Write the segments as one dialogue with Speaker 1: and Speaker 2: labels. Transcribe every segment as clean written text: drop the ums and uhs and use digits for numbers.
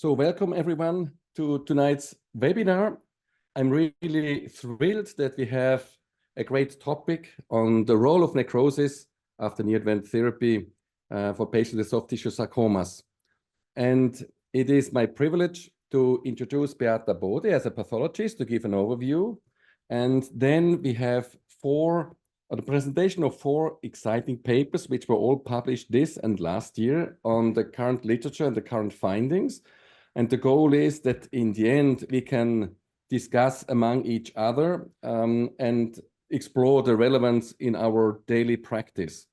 Speaker 1: So welcome everyone to tonight's webinar. I'm really thrilled that we have a great topic on the role of necrosis after neoadjuvant therapy for patients with soft tissue sarcomas. And it is my privilege to introduce Beata Bode as a pathologist to give an overview. And then we have the presentation of 4 exciting papers, which were all published this and last year on the current literature and the current findings. And the goal is that in the end, we can discuss among each other and explore the relevance in our daily practice.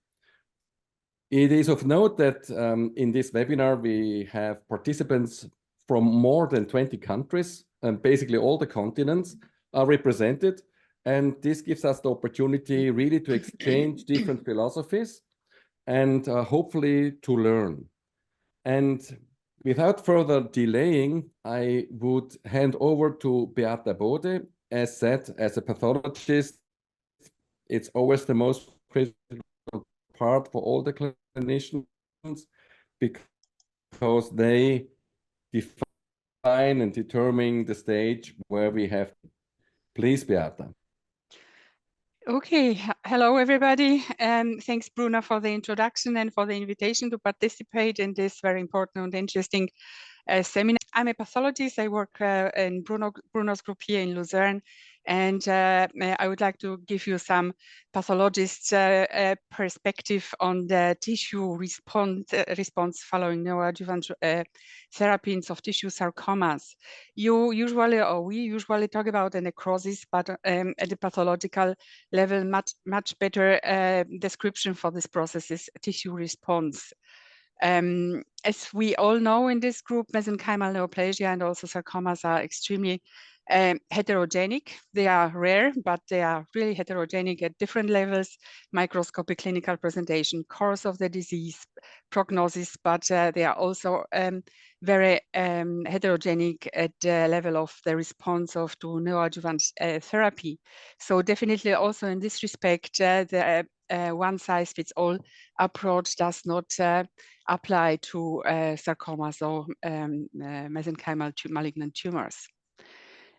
Speaker 1: It is of note that in this webinar, we have participants from more than 20 countries, and basically all the continents are represented. And this gives us the opportunity really to exchange different philosophies and hopefully to learn. And without further delaying, I would hand over to Beata Bode. As said, as a pathologist, it's always the most critical part for all the clinicians because they define and determine the stage where we have. Please, Beata.
Speaker 2: Okay, hello everybody. Thanks Bruno for the introduction and for the invitation to participate in this very important and interesting seminar. I'm a pathologist. I work in Bruno's group here in Lucerne, and I would like to give you some pathologist perspective on the tissue response following neoadjuvant therapy in soft tissue sarcomas. We usually talk about the necrosis, but at the pathological level, much better description for this process is tissue response. As we all know in this group, mesenchymal neoplasia and also sarcomas are extremely heterogenic. They are rare, but they are really heterogenic at different levels: microscopic clinical presentation, course of the disease, prognosis, but they are also very heterogenic at the level of the response to neoadjuvant therapy. So definitely also in this respect, the one-size-fits-all approach does not apply to sarcomas or mesenchymal malignant tumors.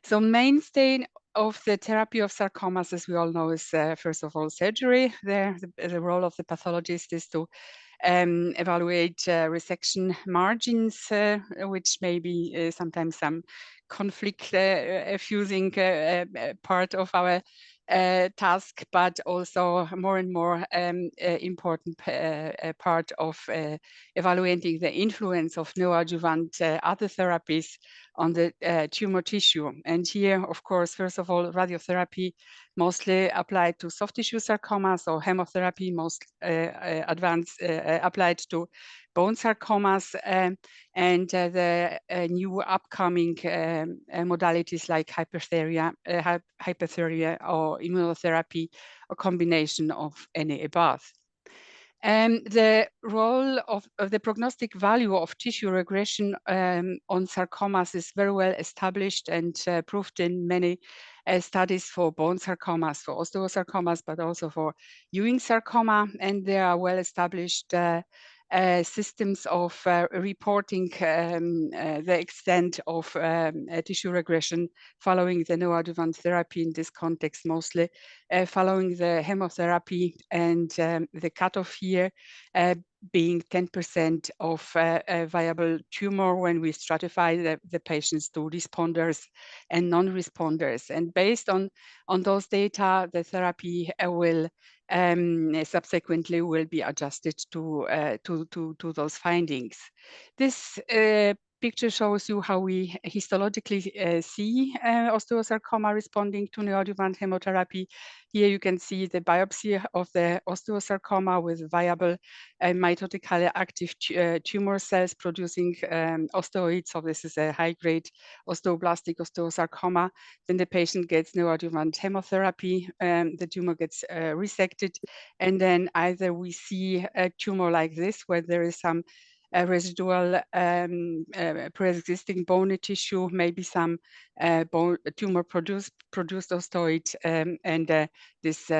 Speaker 2: So mainstay of the therapy of sarcomas, as we all know, is first of all surgery. The role of the pathologist is to evaluate resection margins, which may be sometimes some conflict fusing part of our task, but also more and more important part of evaluating the influence of neoadjuvant other therapies on the tumor tissue. And here, of course, first of all, radiotherapy mostly applied to soft tissue sarcomas, or chemotherapy most advanced applied to bone sarcomas, and the new upcoming modalities like hyperthermia or immunotherapy, or combination of any above. The role of the prognostic value of tissue regression on sarcomas is very well established and proved in many studies for bone sarcomas, for osteosarcomas, but also for Ewing sarcoma, and there are well established systems of reporting the extent of tissue regression following the neoadjuvant therapy, in this context mostly following the chemotherapy, and the cutoff here being 10% of a viable tumor when we stratify the patients to responders and non-responders. And based on those data, the therapy will subsequently will be adjusted to those findings. This picture shows you how we histologically see osteosarcoma responding to neoadjuvant chemotherapy. Here you can see the biopsy of the osteosarcoma with viable mitotically active tumor cells producing osteoids. So this is a high-grade osteoblastic osteosarcoma. Then the patient gets neoadjuvant chemotherapy, the tumor gets resected, and then either we see a tumor like this, where there is some residual pre-existing bony tissue, maybe some bone tumor produced osteoid, and this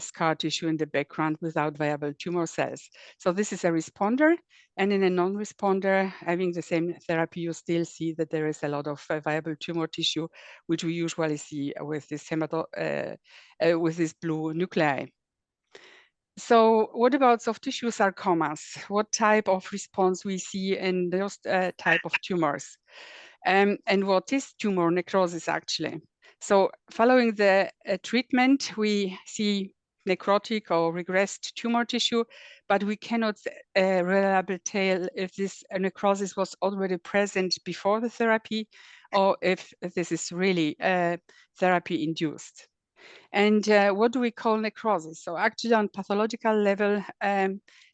Speaker 2: scar tissue in the background without viable tumor cells. So this is a responder, and in a non-responder having the same therapy, you still see that there is a lot of viable tumor tissue, which we usually see with this with this blue nuclei. So what about soft tissue sarcomas? What type of response we see in those type of tumors? And what is tumor necrosis actually? So following the treatment, we see necrotic or regressed tumor tissue, but we cannot reliably tell if this necrosis was already present before the therapy or if this is really therapy induced. And what do we call necrosis? So actually on pathological level,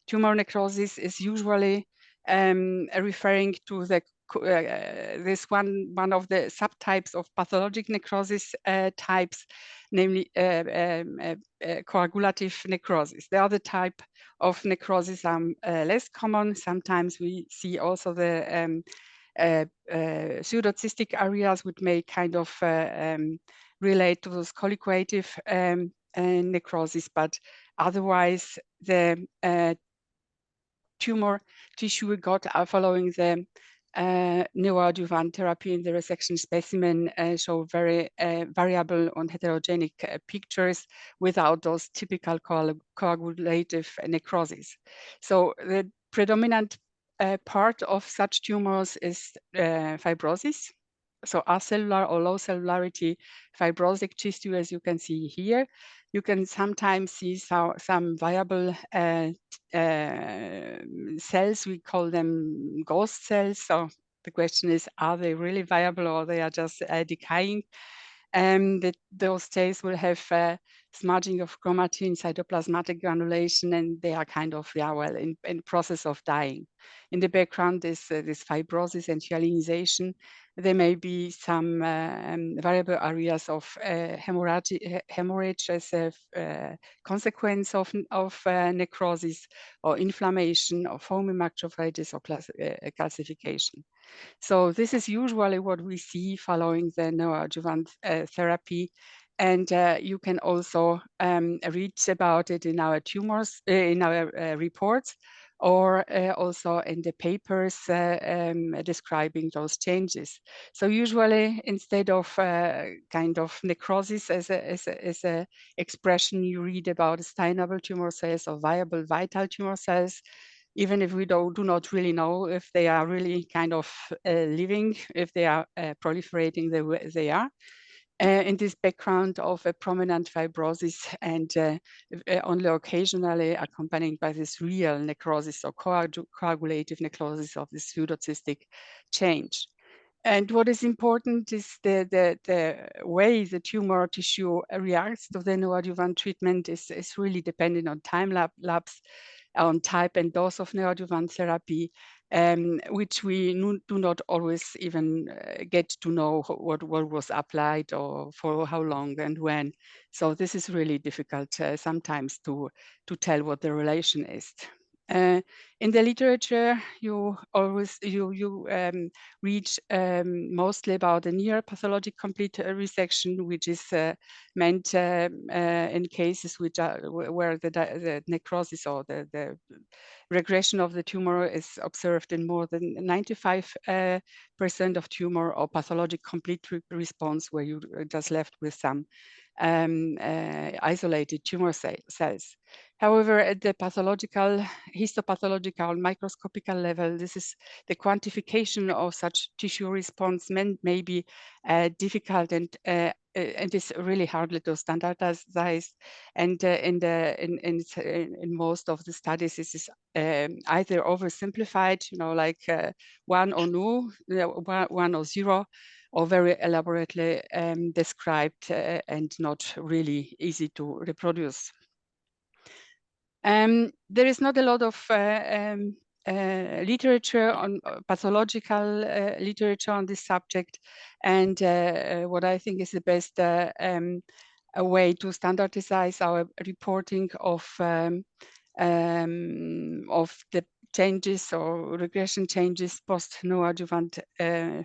Speaker 2: tumor necrosis is usually referring to the this one of the subtypes of pathologic necrosis types, namely coagulative necrosis. The other type of necrosis are less common. Sometimes we see also the pseudocystic areas, which may kind of relate to those colliquative necrosis, but otherwise the tumor tissue we got following the neoadjuvant therapy in the resection specimen show very variable and heterogenic pictures without those typical coagulative necrosis. So the predominant part of such tumors is fibrosis. So acellular or low cellularity fibrosic tissue, as you can see here. You can sometimes see some viable cells. We call them ghost cells. So the question is, are they really viable or they are just decaying? Those cells will have smudging of chromatin, cytoplasmatic granulation, and they are kind of, in process of dying. In the background is this fibrosis and hyalinization. There may be some variable areas of hemorrhage as a consequence of necrosis or inflammation or foamy macrophages or calcification. So this is usually what we see following the neoadjuvant therapy. And you can also read about it in our tumors, in our reports, or also in the papers describing those changes. So usually instead of kind of necrosis as a expression, you read about steinable tumor cells or viable vital tumor cells, even if we do not really know if they are really kind of living, if they are proliferating the way they are. In this background of a prominent fibrosis and only occasionally accompanied by this real necrosis or coagulative necrosis of the pseudocystic change. And what is important is the way the tumor tissue reacts to the neoadjuvant treatment is really dependent on time lapse, on type and dose of neoadjuvant therapy, which we do not always even get to know what was applied or for how long and when. So this is really difficult sometimes to tell what the relation is. In the literature, you always read mostly about the near pathologic complete resection, which is meant in cases which are where the necrosis or the regression of the tumor is observed in more than 95% of tumor, or pathologic complete response, where you are just left with some isolated tumor cells. However, at the pathological, histopathological, microscopical level, this is the quantification of such tissue response may be difficult and it's really hardly to standardize. And in most of the studies, this is either oversimplified, like 1 or no, 1 or 0, or very elaborately described and not really easy to reproduce. There is not a lot of literature on pathological literature on this subject, and what I think is the best a way to standardize our reporting of the changes or regression changes post-neoadjuvant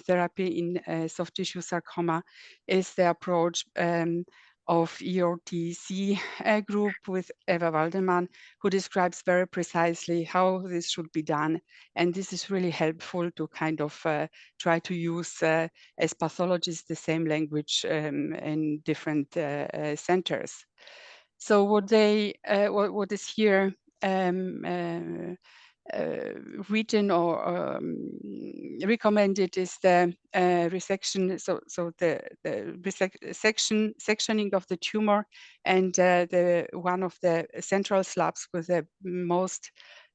Speaker 2: therapy in soft tissue sarcoma is the approach of EOTC group with Eva Waldemann, who describes very precisely how this should be done. And this is really helpful to kind of try to use as pathologists the same language in different centers. So what is here written or recommended is the resection, so the sectioning of the tumor, and the one of the central slabs with the most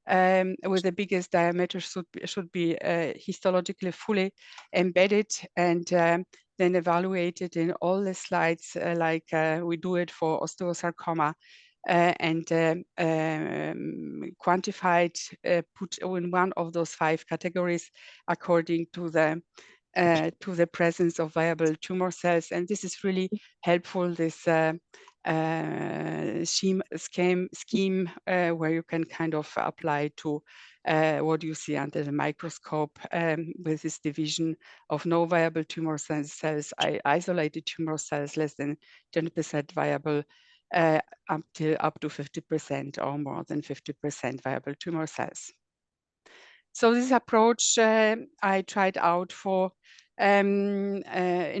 Speaker 2: with the biggest diameter should be histologically fully embedded and then evaluated in all the slides like we do it for osteosarcoma. And quantified, put in one of those 5 categories according to the presence of viable tumor cells. And this is really helpful, this scheme where you can kind of apply to what you see under the microscope with this division of no viable tumor cells, isolated tumor cells, less than 10% viable, up to 50% or more than 50% viable tumor cells. So this approach I tried out for in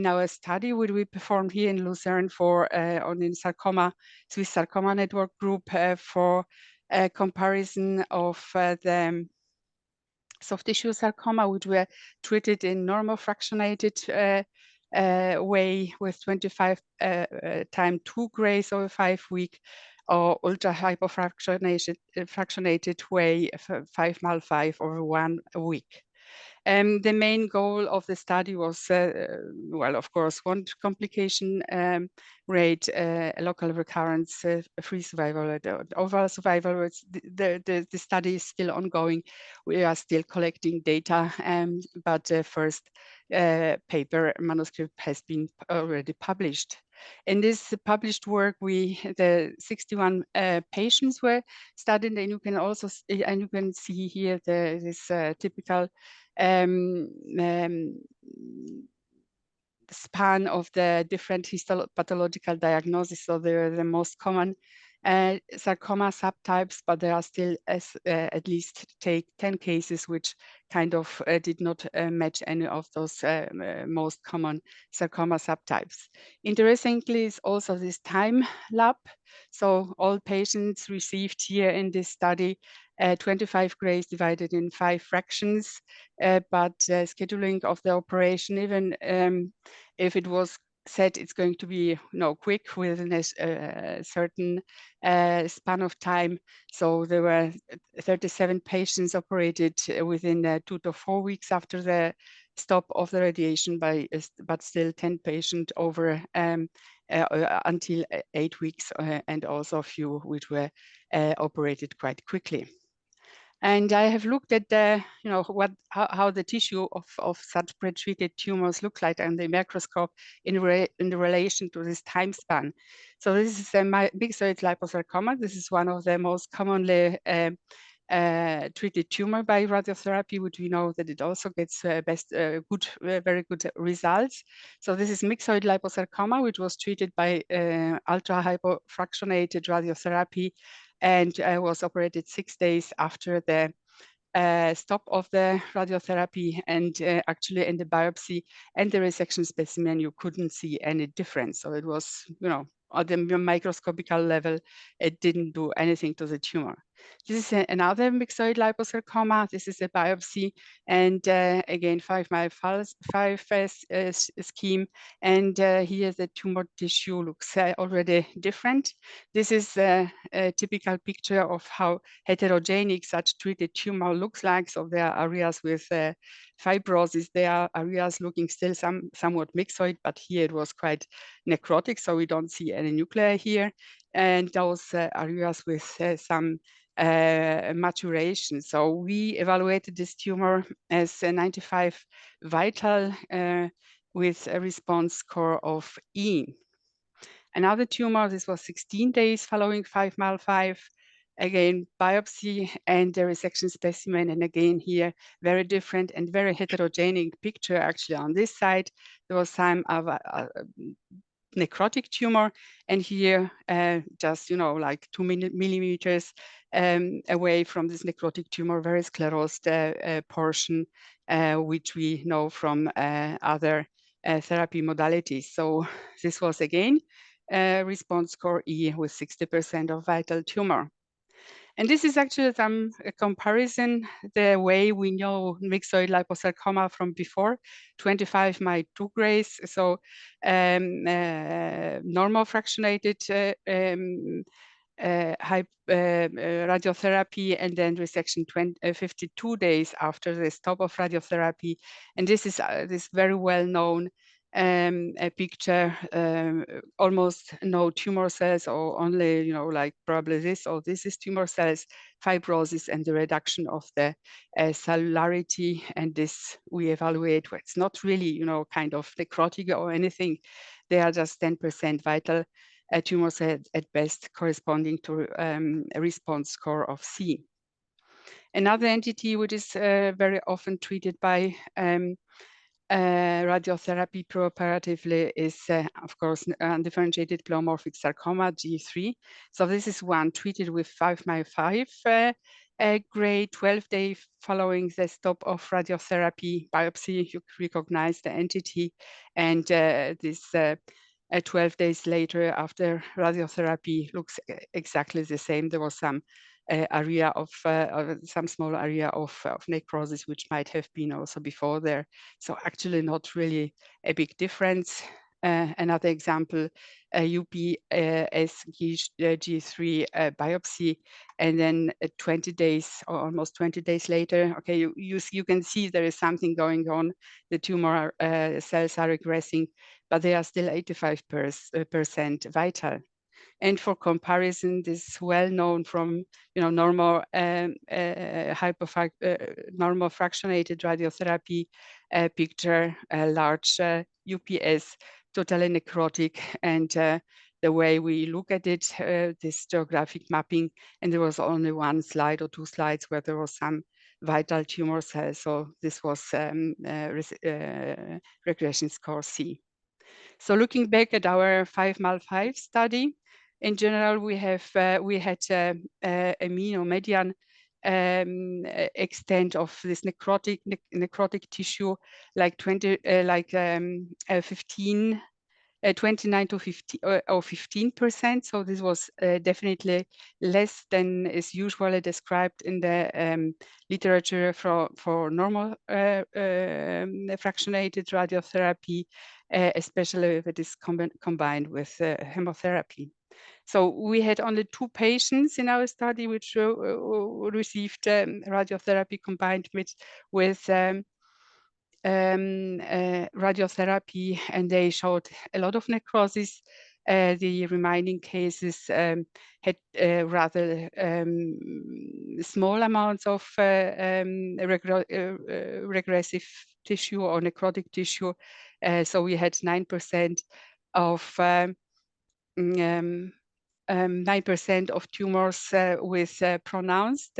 Speaker 2: our study which we performed here in Lucerne for on in sarcoma, Swiss Sarcoma Network group for a comparison of the soft tissue sarcoma, which were treated in normal fractionated way with 25 times 2 grays over 5 weeks, or ultra hypofractionated way 5x5 over 1 week. The main goal of the study was, well, of course, one complication rate, local recurrence, free survival, overall survival. The study is still ongoing. We are still collecting data, but the first paper manuscript has been already published. In this published work, the 61 patients were studied, and you can also see here this typical span of the different histopathological diagnoses. So they're the most common sarcoma subtypes, but there are still at least 10 cases which kind of did not match any of those most common sarcoma subtypes. Interestingly is also this time lap. So all patients received here in this study 25 grays divided in 5 fractions, but scheduling of the operation, even if it was said it's going to be quick within a certain span of time. So there were 37 patients operated within 2 to 4 weeks after the stop of the radiation, but still 10 patients over until 8 weeks, and also a few which were operated quite quickly. And I have looked at the, how the tissue of such pretreated tumors look like on the microscope in relation to this time span. So this is a myxoid liposarcoma. This is one of the most commonly treated tumor by radiotherapy, which we know that it also gets very good results. So this is myxoid liposarcoma, which was treated by ultra hypofractionated radiotherapy, and was operated 6 days after the stop of the radiotherapy. And actually in the biopsy and the resection specimen, you couldn't see any difference. So it was, at the microscopical level, it didn't do anything to the tumor. This is another myxoid liposarcoma. This is a biopsy, and again 5x5 scheme. And here the tumor tissue looks already different. This is a typical picture of how heterogenic such treated tumor looks like. So there are areas with fibrosis. There are areas looking still somewhat myxoid, but here it was quite necrotic, so we don't see any nuclei here. And those areas with some maturation. So we evaluated this tumor as a 95 vital with a response score of E. Another tumor, this was 16 days following 5x5, again, biopsy and the resection specimen. And again, here, very different and very heterogenic picture. Actually, on this side, there was some of a necrotic tumor, and here, just, you know, like 2 millimeters away from this necrotic tumor, very sclerosed portion, which we know from other therapy modalities. So this was again response score E with 60% of vital tumor. And this is actually some comparison, the way we know myxoid liposarcoma from before, 25 my2 grays. So normal fractionated radiotherapy, and then resection 52 days after the stop of radiotherapy. And this is this very well-known a picture, almost no tumor cells, or only, you know, like probably this or this is tumor cells, fibrosis, and the reduction of the cellularity. And this we evaluate where it's not really, you know, kind of necrotic or anything. They are just 10% vital tumor cells at best, corresponding to a response score of C. Another entity which is very often treated by radiotherapy preoperatively is, of course, undifferentiated pleomorphic sarcoma, G3. So this is one treated with 5x5 grade, 12 days following the stop of radiotherapy biopsy. You recognize the entity, and this 12 days later after radiotherapy looks exactly the same. There was some area of some small area of necrosis, which might have been also before there. So actually not really a big difference. Another example, UPSG3 biopsy, and then 20 days or almost 20 days later, okay, you can see there is something going on. The tumor cells are regressing, but they are still 85% vital. And for comparison, this is well known from, you know, normal normal fractionated radiotherapy picture, a large UPS, totally necrotic, and the way we look at it, this geographic mapping, and there was only one slide or two slides where there was some vital tumor cells. So this was regression score C. So looking back at our 5x5 study, in general, we had a mean or median extent of this necrotic tissue, like 29 to 50 or 15%. So this was definitely less than is usually described in the literature for normal fractionated radiotherapy, especially if it is combined with chemotherapy. So we had only 2 patients in our study which received radiotherapy combined with radiotherapy, and they showed a lot of necrosis. The remaining cases had rather small amounts of regressive tissue or necrotic tissue. So we had 9% of 9% of tumors with pronounced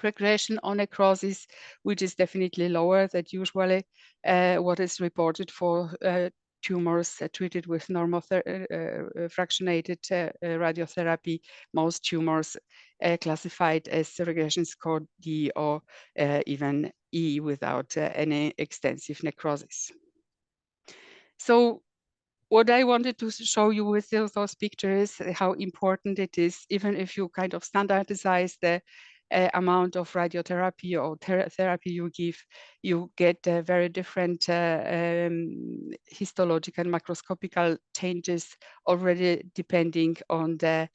Speaker 2: regression on necrosis, which is definitely lower than usually what is reported for tumors treated with normal fractionated radiotherapy. Most tumors classified as regression score D or even E without any extensive necrosis. So what I wanted to show you with those pictures, how important it is, even if you kind of standardize the amount of radiotherapy or therapy you give, you get very different histological and macroscopical changes already depending on the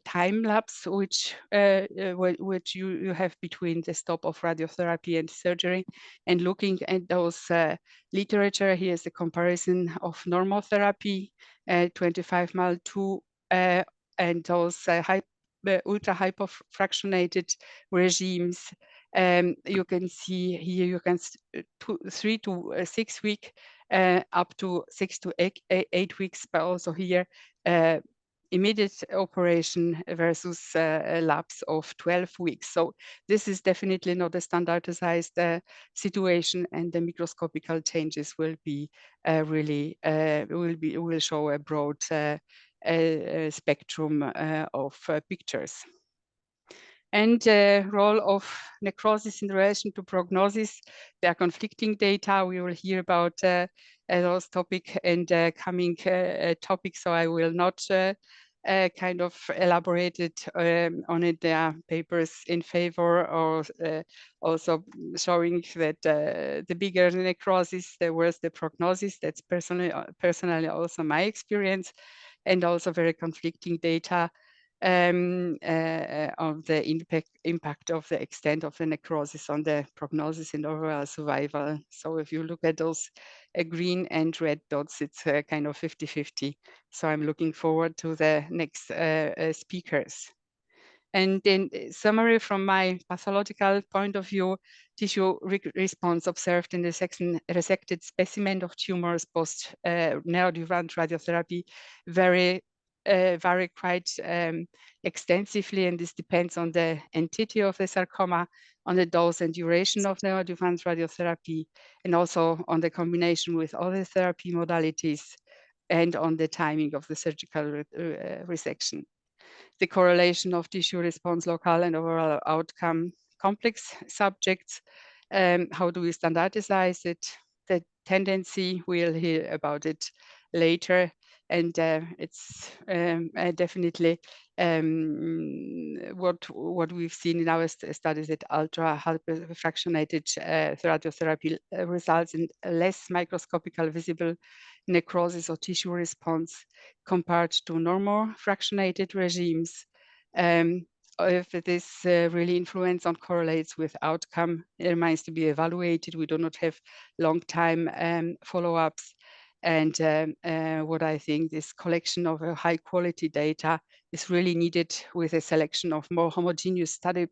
Speaker 2: time lapse which you have between the stop of radiotherapy and surgery. And looking at those literature, here's a comparison of normal therapy, 25x2, and those ultra hypofractionated regimes. You can see here, you can 3 to 6 weeks, up to 6 to 8 weeks, but also here immediate operation versus a lapse of 12 weeks. So this is definitely not a standardized situation, and the microscopical changes will be will show a broad spectrum of pictures. And role of necrosis in relation to prognosis. There are conflicting data. We will hear about those topic and coming topics, so I will not kind of elaborate it on it. There are papers in favor, or also showing that the bigger the necrosis, the worse the prognosis. That's personally also my experience, and also very conflicting data of the impact of the extent of the necrosis on the prognosis and overall survival. So if you look at those green and red dots, it's kind of 50-50. So I'm looking forward to the next speakers. And in summary, from my pathological point of view, tissue response observed in the resected specimen of tumors post neoadjuvant radiotherapy vary quite extensively, and this depends on the entity of the sarcoma, on the dose and duration of neoadjuvant radiotherapy, and also on the combination with other therapy modalities, and on the timing of the surgical resection. The correlation of tissue response, local and overall outcome, complex subjects. How do we standardize it? The tendency, we'll hear about it later. And it's definitely what we've seen in our studies, that ultra fractionated radiotherapy results in less microscopical visible necrosis or tissue response compared to normal fractionated regimes. If this really influence on correlates with outcome, it remains to be evaluated. We do not have long time follow-ups. And what I think, this collection of high quality data is really needed with a selection of more homogeneous study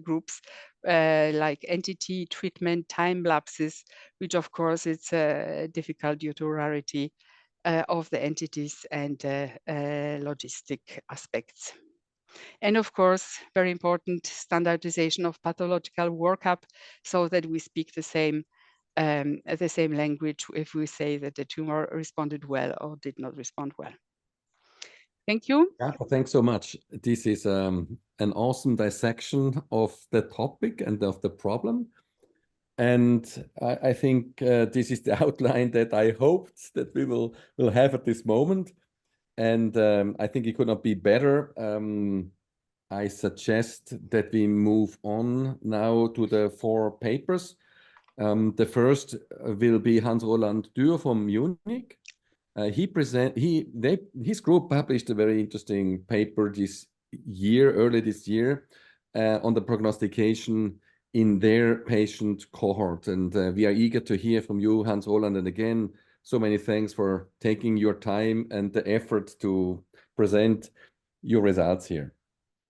Speaker 2: groups, like entity, treatment, time lapses, which of course it's difficult due to rarity of the entities and logistic aspects. And of course, very important, standardization of pathological workup, so that we speak the same language if we say that the tumor responded well or did not respond well. Thank you.
Speaker 1: Yeah, thanks so much. This is an awesome dissection of the topic and of the problem. And I think this is the outline that I hoped that we will have at this moment. And I think it could not be better. I suggest that we move on now to the 4 papers. The first will be Roland from Munich. His group published a very interesting paper early this year, on the prognostication in their patient cohort. And we are eager to hear from you, Roland. And again, so many thanks for taking your time and the effort to present your results here.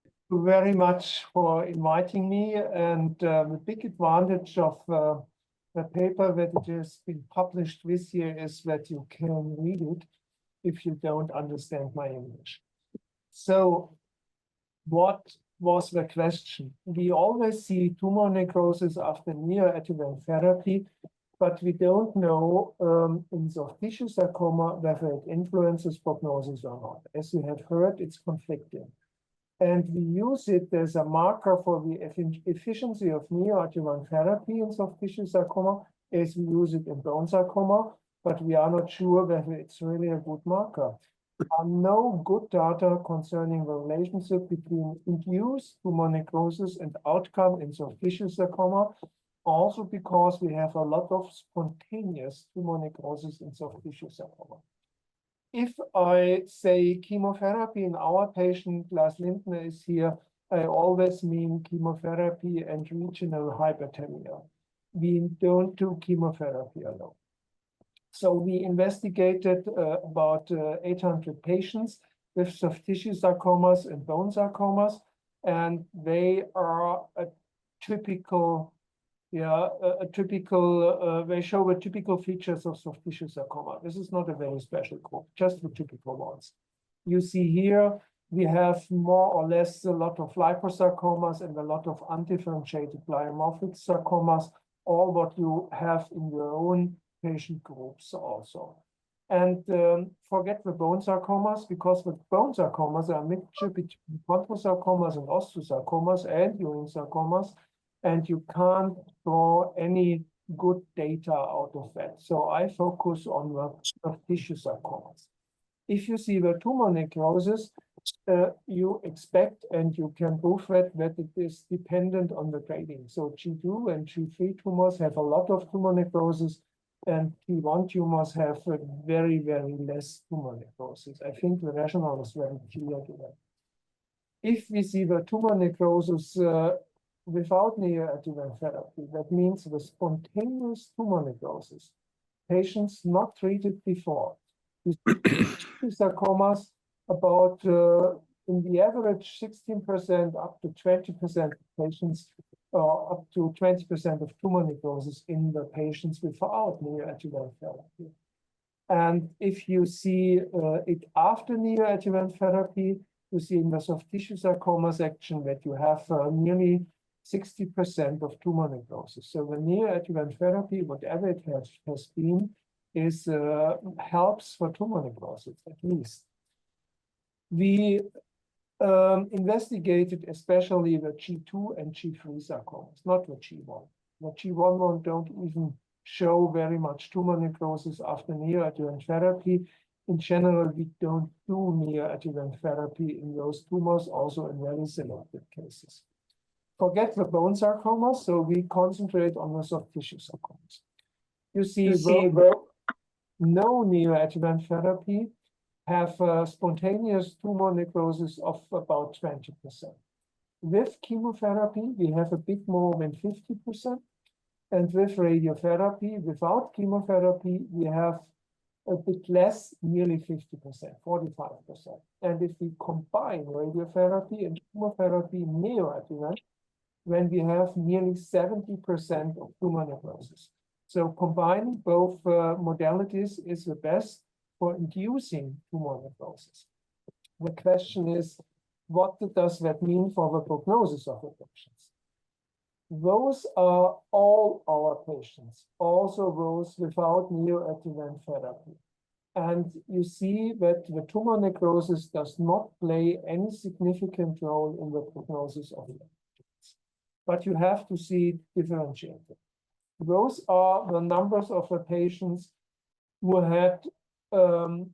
Speaker 3: Thank you very much for inviting me. And the big advantage of the paper that it has been published this year is that you can read it if you don't understand my English. So what was the question? We always see tumor necrosis after neoadjuvant therapy, but we don't know in soft tissue sarcoma whether it influences prognosis or not. As you have heard, it's conflicting. And we use it as a marker for the efficiency of neoadjuvant therapy in soft tissue sarcoma, as we use it in bone sarcoma, but we are not sure whether it's really a good marker. There are no good data concerning the relationship between induced tumor necrosis and outcome in soft tissue sarcoma, also because we have a lot of spontaneous tumor necrosis in soft tissue sarcoma. If I say chemotherapy in our patient, Lars Lindner is here, I always mean chemotherapy and regional hyperthermia. We don't do chemotherapy alone. So we investigated about 800 patients with soft tissue sarcomas and bone sarcomas, and they are a typical, they show the typical features of soft tissue sarcoma. This is not a very special group, just the typical ones. You see here, we have more or less a lot of liposarcomas and a lot of undifferentiated pleomorphic sarcomas, all what you have in your own patient groups also. And forget the bone sarcomas, because with bone sarcomas are a mixture between chondrosarcomas and osteosarcomas and Ewing sarcomas, and you can't draw any good data out of that. So I focus on the soft tissue sarcomas. If you see the tumor necrosis, you expect, and you can prove that it is dependent on the grading. So G2 and G3 tumors have a lot of tumor necrosis, and T1 tumors have a very, very less tumor necrosis. I think the rationale is very clear to that. If we see the tumor necrosis without neoadjuvant therapy, that means the spontaneous tumor necrosis, patients not treated before, sarcomas about in the average 16% up to 20% of patients, up to 20% of tumor necrosis in the patients without neoadjuvant therapy. And if you see it after neoadjuvant therapy, you see in the soft tissue sarcoma section that you have nearly 60% of tumor necrosis. So the neoadjuvant therapy, whatever it has been, is helps for tumor necrosis at least. We investigated especially the G2 and G3 sarcomas, not the G1. The G1 one don't even show very much tumor necrosis after neoadjuvant therapy. In general, we don't do neoadjuvant therapy in those tumors, also in very selected cases. Forget the bone sarcomas, so we concentrate on the soft tissue sarcomas. You see, no neoadjuvant therapy have spontaneous tumor necrosis of about 20%. With chemotherapy, we have a bit more than 50%. And with radiotherapy, without chemotherapy, we have a bit less, nearly 50%, 45%. And if we combine radiotherapy and chemotherapy neoadjuvant, then we have nearly 70% of tumor necrosis. So combining both modalities is the best for inducing tumor necrosis. The question is, what does that mean for the prognosis of the patients? Those are all our patients, also those without neoadjuvant therapy. And you see that the tumor necrosis does not play any significant role in the prognosis of the patients. But you have to see differentiated. Those are the numbers of the patients who had only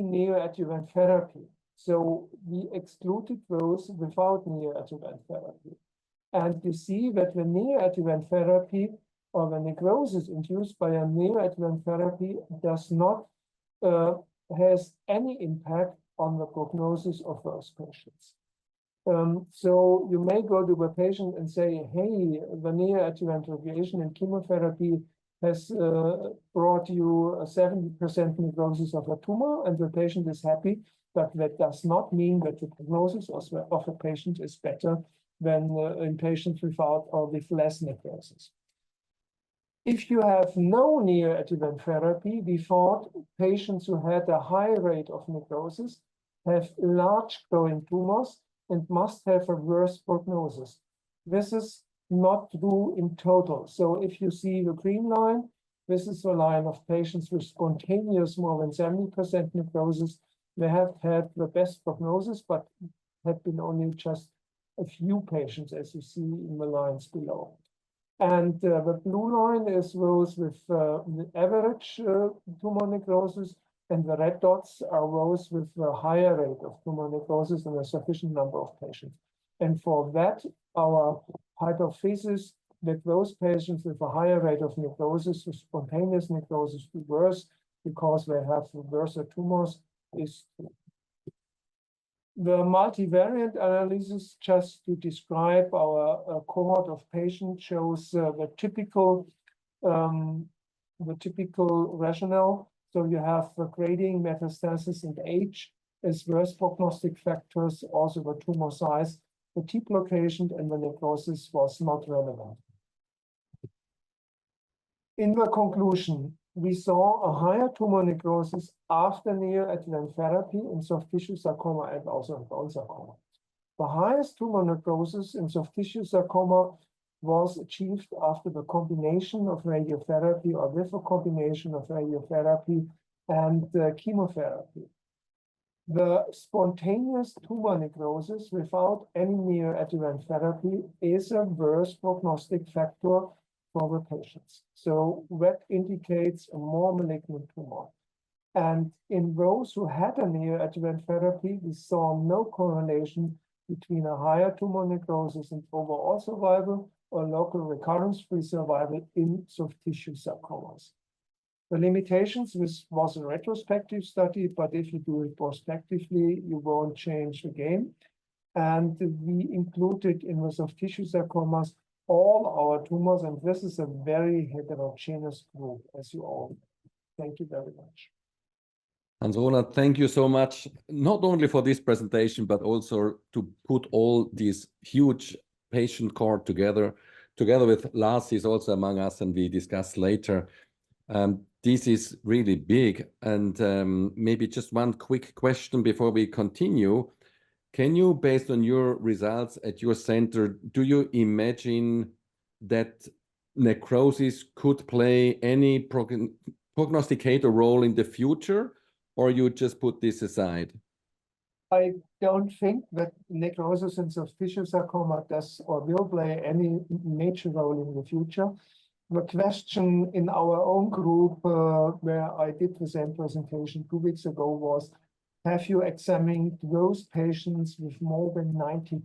Speaker 3: neoadjuvant therapy. So we excluded those without neoadjuvant therapy. And you see that the neoadjuvant therapy or the necrosis induced by a neoadjuvant therapy does not has any impact on the prognosis of those patients. So you may go to the patient and say, hey, the neoadjuvant radiation and chemotherapy has brought you a 70% necrosis of a tumor, and the patient is happy, but that does not mean that the prognosis of a patient is better than in patients without or with less necrosis. If you have no neoadjuvant therapy, we thought patients who had a high rate of necrosis have large growing tumors and must have a worse prognosis. This is not true in total. So if you see the green line, this is the line of patients with spontaneous more than 70% necrosis. They have had the best prognosis, but have been only just a few patients, as you see in the lines below. And the blue line is those with the average tumor necrosis, and the red dots are those with a higher rate of tumor necrosis and a sufficient number of patients. And for that, our hypothesis that those patients with a higher rate of necrosis, with spontaneous necrosis, do worse because they have worse tumors is true. The multivariate analysis, just to describe our cohort of patients, shows the typical rationale. So you have the grading, metastasis, and age as worse prognostic factors, also the tumor size. The tip location and the necrosis was not relevant. In the conclusion, we saw a higher tumor necrosis after neoadjuvant therapy in soft tissue sarcoma and also in bone sarcoma. The highest tumor necrosis in soft tissue sarcoma was achieved after the combination of radiotherapy or with a combination of radiotherapy and chemotherapy. The spontaneous tumor necrosis without any neoadjuvant therapy is a worse prognostic factor for the patients. So that indicates a more malignant tumor. And in those who had a neoadjuvant therapy, we saw no correlation between a higher tumor necrosis and overall survival or local recurrence-free survival in soft tissue sarcomas. The limitations, this was a retrospective study, but if you do it prospectively, you won't change the game. And we included in the soft tissue sarcomas all our tumors, and this is a very heterogeneous group, as you all know. Thank you very much.
Speaker 1: And Roland, thank you so much, not only for this presentation, but also to put all these huge patient cohort together with Lars, is also among us, and we discuss later. This is really big. And maybe just one quick question before we continue. Can you, based on your results at your center, do you imagine that necrosis could play any prognosticator role in the future, or you just put this aside?
Speaker 3: I don't think that necrosis in soft tissue sarcoma does or will play any major role in the future. The question in our own group, where I did the same presentation 2 weeks ago, was, have you examined those patients with more than 90%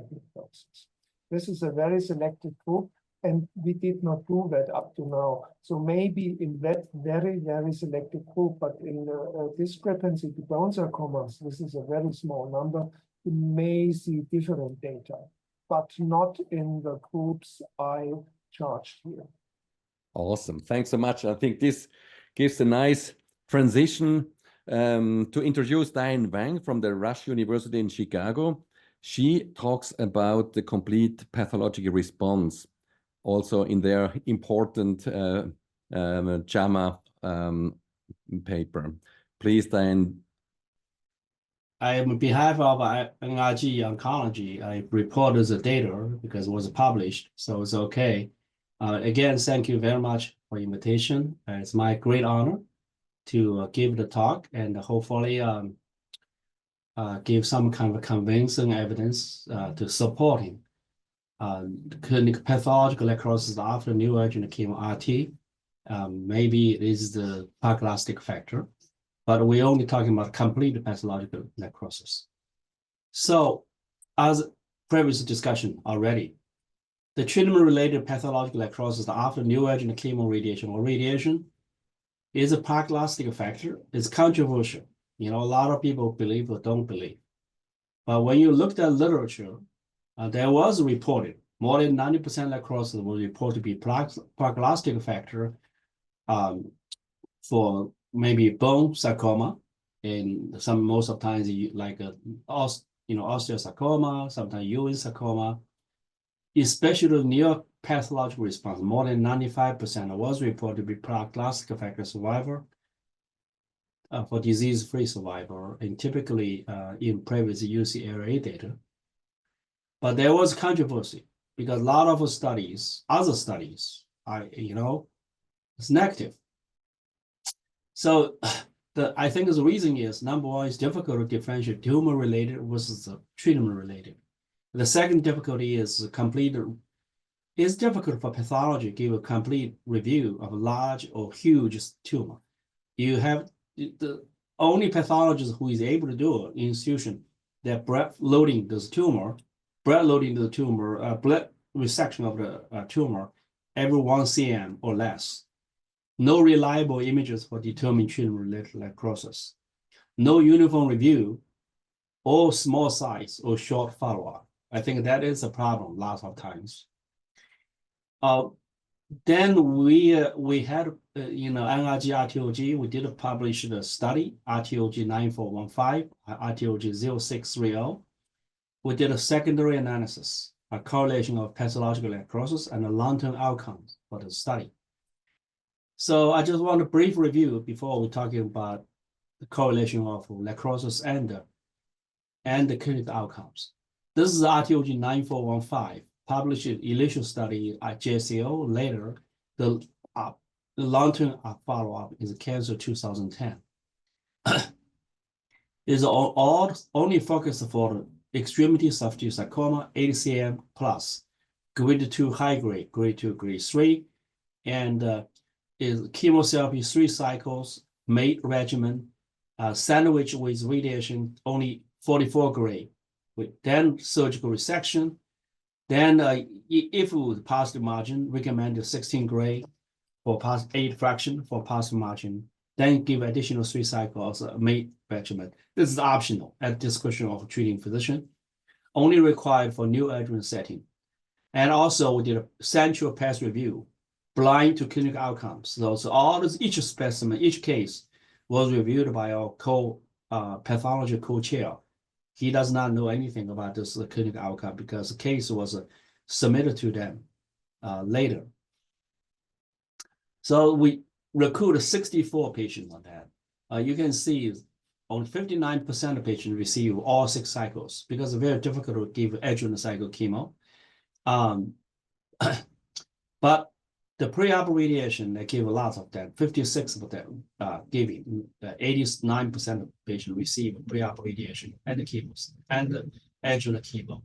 Speaker 3: necrosis? This is a very selected group, and we did not do that up to now. So maybe in that very, very selected group, but in the discrepancy to bone sarcomas, this is a very small number, we may see different data, but not in the groups I charged here.
Speaker 1: Awesome. Thanks so much. I think this gives a nice transition to introduce Dian Wang from the Rush University in Chicago. She talks about the complete pathological response, also in their important JAMA paper. Please, Dian.
Speaker 4: On behalf of NRG Oncology, I reported the data because it was published, so it's okay. Again, thank you very much for the invitation. It's my great honor to give the talk and hopefully give some kind of convincing evidence to supporting clinical pathological necrosis after neoadjuvant chemo RT. Maybe it is the prognostic factor, but we're only talking about complete pathological necrosis. So, as previous discussion already, the treatment-related pathological necrosis after neoadjuvant chemoradiation or radiation is a prognostic factor. It's controversial. You know, a lot of people believe or don't believe. But when you looked at literature, there was reported more than 90% necrosis was reported to be prognostic factor for maybe bone sarcoma, and most of the times like osteosarcoma, sometimes Ewing sarcoma. Especially near pathological response, more than 95% was reported to be prognostic factor survivor for disease-free survival, and typically in previous UCLA data. But there was controversy because a lot of studies, other studies, it's negative. So I think the reason is, number one, it's difficult to differentiate tumor-related versus treatment-related. The second difficulty is it's difficult for pathology to give a complete review of a large or huge tumor. You have the only pathologist who is able to do it in institution, they're blood loading the tumor, blood resection of the tumor every 1 cm or less. No reliable images for determining treatment-related necrosis. No uniform review, or small size or short follow-up. I think that is a problem lots of times. Then we had, NRG RTOG, we did publish the study, RTOG 9415, RTOG 0630. We did a secondary analysis, a correlation of pathological necrosis and the long-term outcomes for the study. So I just want a brief review before we're talking about the correlation of necrosis and the clinical outcomes. This is RTOG 9415, published in initial study at JCO. Later, the long-term follow-up is Cancer 2010. Is all only focused for extremity soft tissue sarcoma, 80 cm plus, grade 2 high grade, grade 2, grade 3, and is chemotherapy 3 cycles, MATE regimen, sandwich with radiation, only 44 grade, then surgical resection. Then if with positive margin, recommended 16 grade for past 8 fraction for positive margin, then give additional 3 cycles MATE regimen. This is optional at discretion of treating physician, only required for neoadjuvant setting. And also we did a central path review, blind to clinical outcomes. So all this, each specimen, each case was reviewed by our pathology co-chair. He does not know anything about this clinical outcome because the case was submitted to them later. So we recruited 64 patients on that. You can see only 59% of patients receive all 6 cycles because it's very difficult to give adjuvant cycle chemo. But the pre-op radiation, they give a lot of that, 56% of them giving, 89% of patients receive pre-op radiation and the chemos and the adjuvant chemo.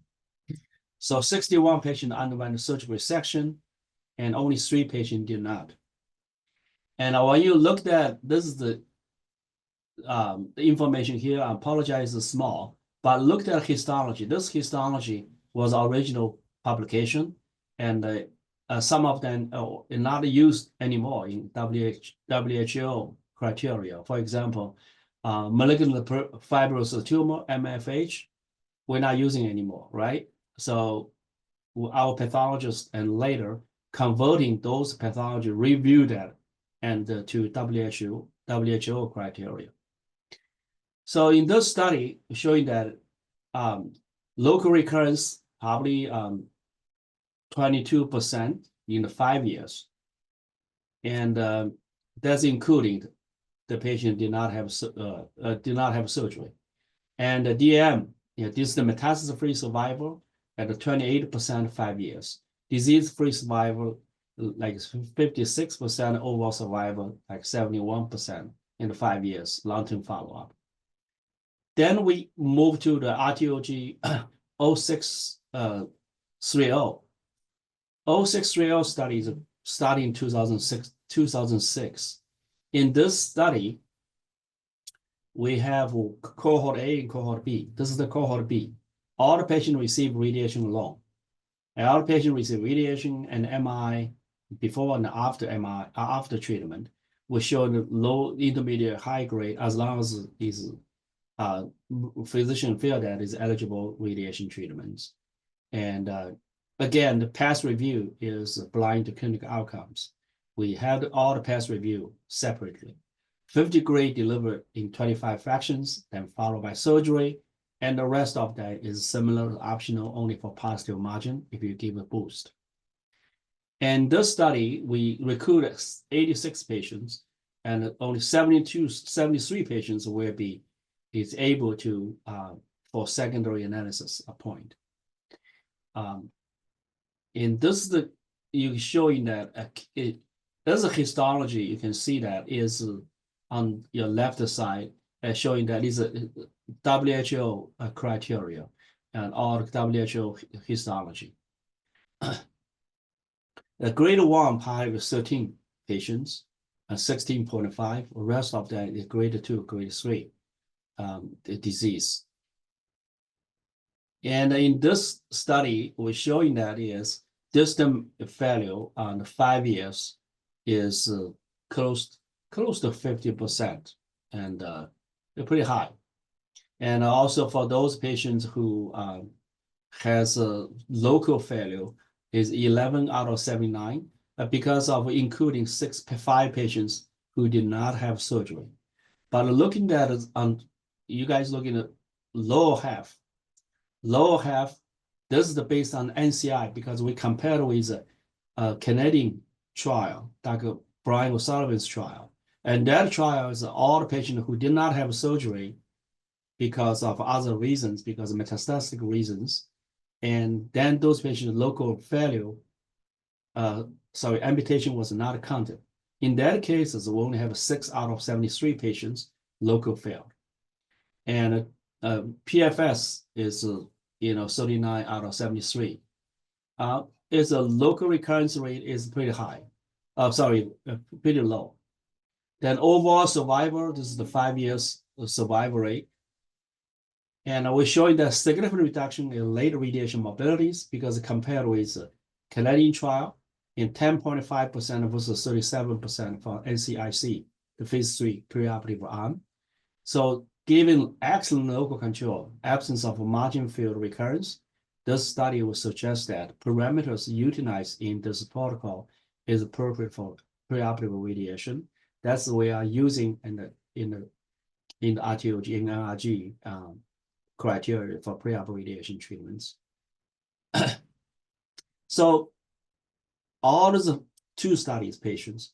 Speaker 4: So 61 patients underwent surgical resection and only 3 patients did not. And when you looked at, this is the information here, I apologize, it's small, but looked at histology. This histology was original publication, and some of them are not used anymore in WHO criteria. For example, malignant fibrous tumor, MFH, we're not using anymore, right? So our pathologists and later converting those pathology review that and to WHO criteria. So in this study, showing that local recurrence probably 22% in the 5 years, and that's including the patient did not have surgery, and the DM, this is the metastasis-free survival at 28% 5 years, disease-free survival like 56%, overall survival like 71% in the 5 years long-term follow-up. Then we move to the RTOG 0630. 0630 studies starting in 2006. In this study, we have cohort A and cohort B. This is the cohort B. All the patients receive radiation alone. And all the patients receive radiation and MI before and after MI, after treatment. We show the low, intermediate, high grade as long as is physician feel that is eligible radiation treatments. And again, the past review is blind to clinical outcomes. We had all the past review separately. 50 grade delivered in 25 fractions, then followed by surgery, and the rest of that is similar, optional, only for positive margin if you give a boost. And this study, we recruited 86 patients, and only 73 patients will be able to for secondary analysis appoint. In this, you're showing that there's a histology. You can see that is on your left side, showing that is a WHO criteria and all WHO histology. The grade 1 probably 13 patients and 16.5. The rest of that is grade 2, grade 3 the disease. And in this study, we're showing that is distant failure on 5 years is close to 50%, and they're pretty high. And also for those patients who has a local failure is 11 out of 79 because of including 5 patients who did not have surgery. But looking at it on, you guys looking at lower half, this is based on NCI because we compared with a Canadian trial, Dr. Brian O'Sullivan's trial. And that trial is all the patients who did not have surgery because of other reasons, because of metastatic reasons. And then those patients, local failure, amputation was not counted. In that case, we only have 6 out of 73 patients local failed. And PFS is 39 out of 73. It's a local recurrence rate is pretty high. Pretty low. Then overall survival, this is the 5 years survival rate. And we're showing that significant reduction in late radiation morbidities because compared with the Canadian trial in 10.5% versus 37% for NCIC, the phase 3 preoperative arm. So given excellent local control, absence of margin field recurrence, this study will suggest that parameters utilized in this protocol is appropriate for preoperative radiation. That's what we are using in the RTOG, in NRG criteria for preoperative radiation treatments. So all of the 2 studies patients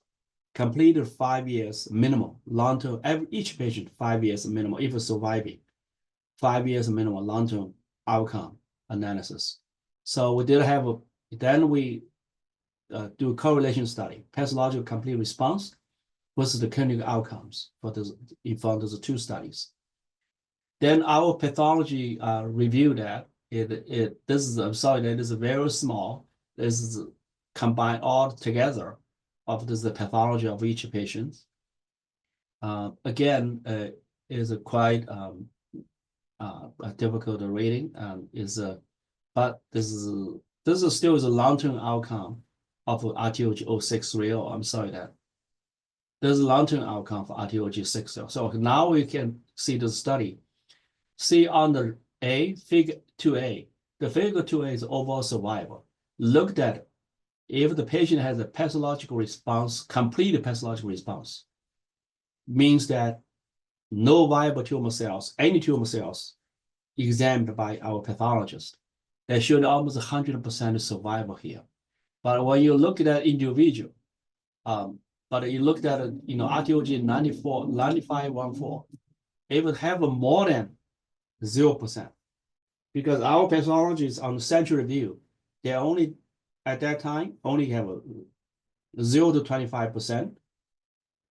Speaker 4: completed 5 years minimum, long-term, each patient 5 years minimum, if surviving, 5 years minimum long-term outcome analysis. So we did have then we do a correlation study, pathological complete response versus the clinical outcomes for those 2 studies. Then our pathology review that this is, I'm sorry, that is very small. This is combined all together of the pathology of each patient. Again, is a quite difficult reading. But this is still a long-term outcome of RTOG 060. I'm sorry that there's a long-term outcome for RTOG 60. So now we can see the study. See on the figure 2A. The figure 2A is overall survival. Looked at if the patient has a pathological response, complete pathological response, means that no viable tumor cells, any tumor cells examined by our pathologist. They showed almost 100% survival here. But when you look at that individual, but you looked at RTOG 9514, it would have more than 0%. Because our pathologists on the central review, they only at that time only have a 0 to 25%,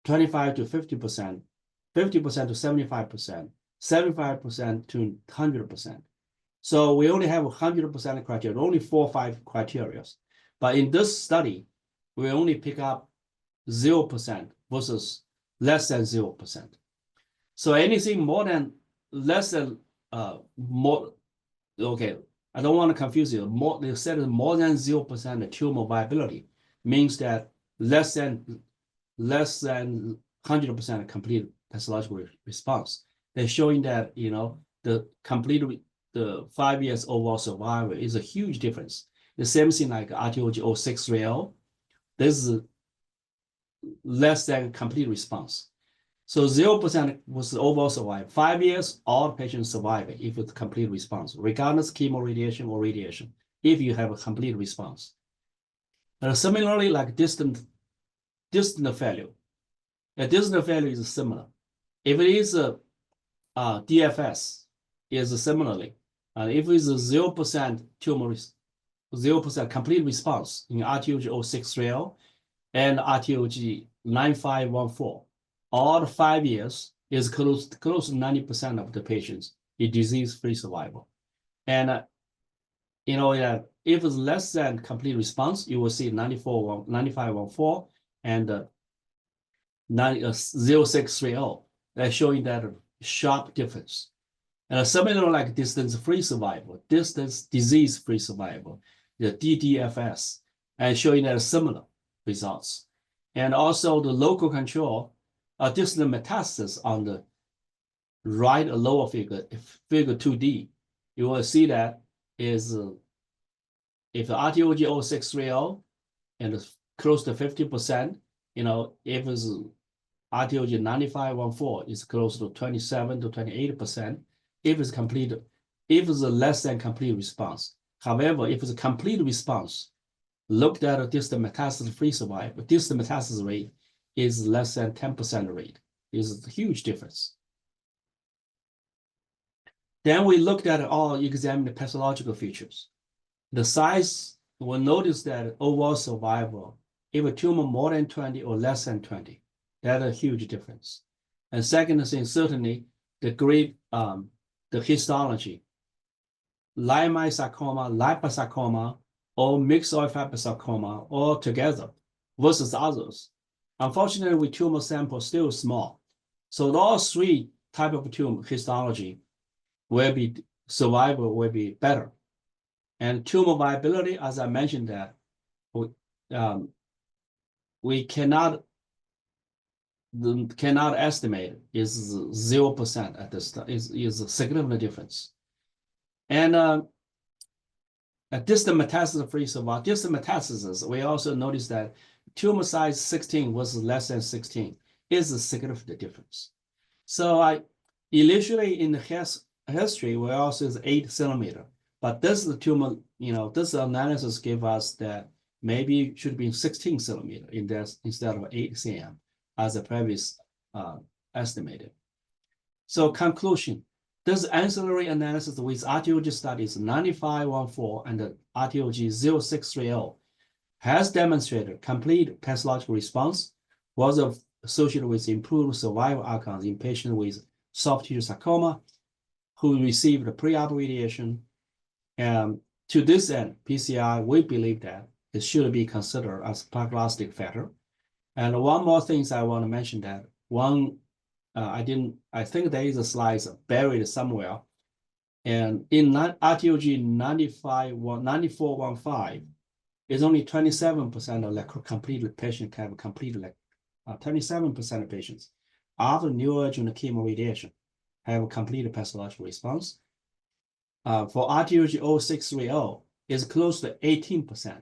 Speaker 4: 25 to 50%, 50% to 75%, 75% to 100%. So we only have 100% criteria, only 4 or 5 criteria. But in this study, we only pick up 0% versus less than 0%. So anything more than less than more, okay, I don't want to confuse you. More, they said more than 0% tumor viability means that less than 100% complete pathological response. They're showing that the 5 years overall survival is a huge difference. The same thing like RTOG 060, this is less than complete response. So 0% was the overall survival. 5 years, all patients survive if it's complete response, regardless chemo radiation or radiation, if you have a complete response. But similarly, like distant failure. A distant failure is similar. If it is a DFS, is similarly. If it's a 0% tumor, 0% complete response in RTOG 060 and RTOG 9514, all the 5 years is close to 90% of the patients in disease-free survival. And if it's less than complete response, you will see 9514 and 0630. They're showing that sharp difference. And similar like distance-free survival, distance disease-free survival, the DDFS, and showing that similar results. And also the local control, distant metastasis on the right lower figure, figure 2D, you will see that is if the RTOG 0630 and it's close to 50%, if it's RTOG 9514 is close to 27 to 28%. If it's a less than complete response. However, if it's a complete response, looked at a distant metastasis-free survival, distant metastasis rate is less than 10% rate. Is a huge difference. Then we looked at all, examined the pathological features. The size, we'll notice that overall survival, if a tumor more than 20 or less than 20, that's a huge difference. And second thing, certainly the grade, the histology, leiomyosarcoma, liposarcoma, or mixed oil fiber sarcoma all together versus others. Unfortunately, with tumor sample still small. So all three type of tumor histology will be, survival will be better. And tumor viability, as I mentioned that, we cannot estimate is 0% at this time, is a significant difference. And distant metastasis-free survival, distant metastasis, we also noticed that tumor size 16 was less than 16 is a significant difference. So initially in the history, we also is 8 centimeter, but this is the tumor, this analysis gave us that maybe it should be 16 centimeter in this instead of 8 cm as the previous estimated. So conclusion, this ancillary analysis with RTOG studies 9514 and the RTOG 0630 has demonstrated complete pathological response was associated with improved survival outcomes in patients with soft tissue sarcoma who received pre-op radiation. And to this end, PCI, we believe that it should be considered as a prognostic factor. And one more thing I want to mention that I think there is a slide buried somewhere. And in RTOG 9415, is only 27% of completed patients have completed 27% of patients after neoadjuvant chemoradiation have completed pathological response. For RTOG 0630 is close to 18%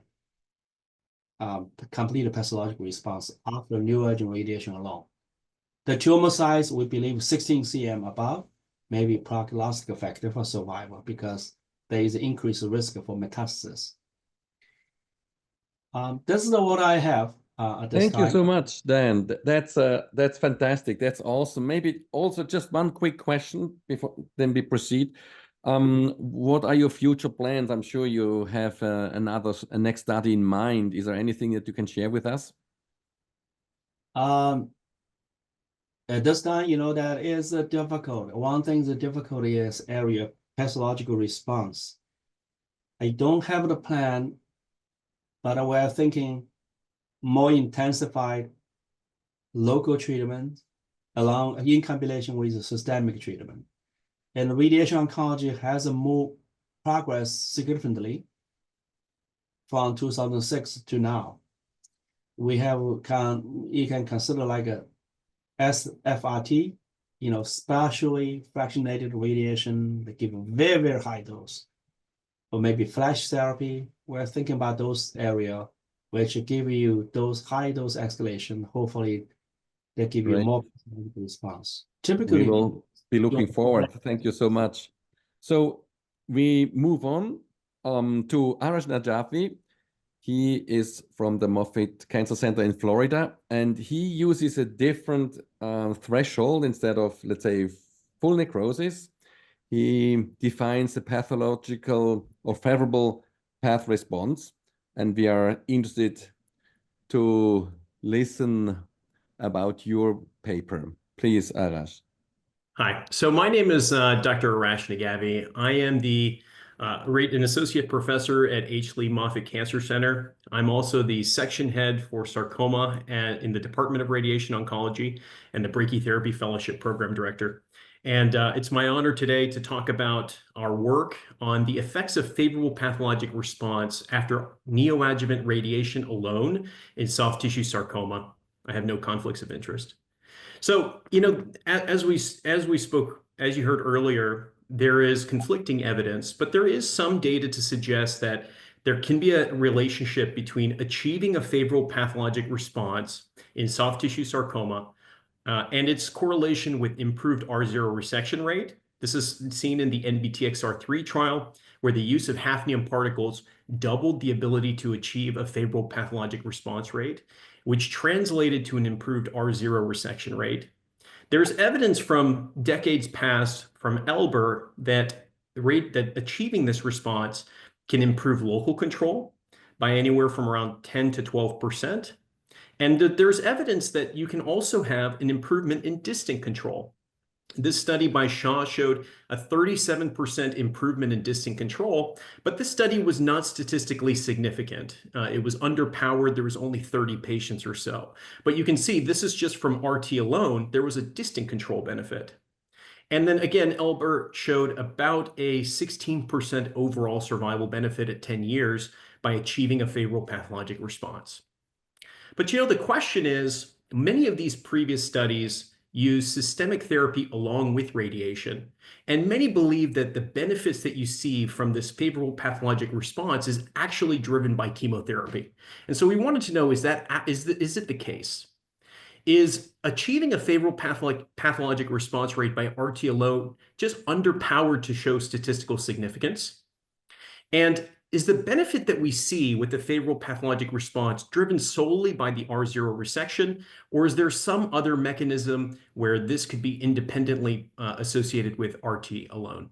Speaker 4: completed pathological response after neoadjuvant radiation alone. The tumor size, we believe 16 cm above, may be prognostic factor for survival because there is increased risk for metastasis. This is what I have at this time.
Speaker 1: Thank you so much, Dan. That's fantastic. That's awesome. Maybe also just one quick question before then we proceed. What are your future plans? I'm sure you have a next study in mind. Is there anything that you can share with us?
Speaker 4: At this time, that is difficult. One thing the difficulty is area pathological response. I don't have the plan, but we're thinking more intensified local treatment in combination with systemic treatment. And radiation oncology has moved progress significantly from 2006 to now. We have you can consider like a SFRT, spatially fractionated radiation that give a very, very high dose, or maybe flash therapy. We're thinking about those areas which give you those high dose escalation. Hopefully, they give you more response. Typically,
Speaker 1: we will be looking forward. Thank you so much. So we move on to Arash Naghavi. He is from the Moffitt Cancer Center in Florida, and he uses a different threshold instead of, let's say, full necrosis. He defines a pathological or favorable path response, and we are interested to listen about your paper. Please, Arash.
Speaker 5: Hi, so my name is Dr. Arash Naghavi. I am an associate professor at H. Lee Moffitt Cancer Center. I'm also the section head for sarcoma in the Department of Radiation Oncology and the Brachytherapy Fellowship Program Director. And it's my honor today to talk about our work on the effects of favorable pathologic response after neoadjuvant radiation alone in soft tissue sarcoma. I have no conflicts of interest. So, as we spoke, as you heard earlier, there is conflicting evidence, but there is some data to suggest that there can be a relationship between achieving a favorable pathologic response in soft tissue sarcoma and its correlation with improved R0 resection rate This is seen in the NBTXR3 trial, where the use of hafnium particles doubled the ability to achieve a favorable pathologic response rate, which translated to an improved R0 resection rate. There's evidence from decades past from Elber that achieving this response can improve local control by anywhere from around 10 to 12%. And there's evidence that you can also have an improvement in distant control. This study by Shaw showed a 37% improvement in distant control, but this study was not statistically significant. It was underpowered. There was only 30 patients or so. But you can see this is just from RT alone. There was a distant control benefit. And then again, Elber showed about a 16% overall survival benefit at 10 years by achieving a favorable pathologic response. But the question is, many of these previous studies use systemic therapy along with radiation, and many believe that the benefits that you see from this favorable pathologic response is actually driven by chemotherapy. And so we wanted to know, is it the case? Is achieving a favorable pathologic response rate by RT alone just underpowered to show statistical significance? And is the benefit that we see with the favorable pathologic response driven solely by the R0 resection, or is there some other mechanism where this could be independently associated with RT alone?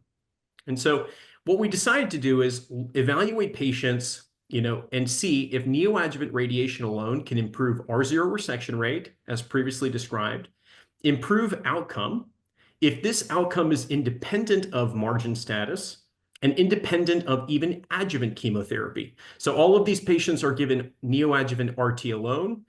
Speaker 5: And so what we decided to do is evaluate patients, and see if neoadjuvant radiation alone can improve R0 resection rate, as previously described, improve outcome, if this outcome is independent of margin status, and independent of even adjuvant chemotherapy. So all of these patients are given neoadjuvant RT alone,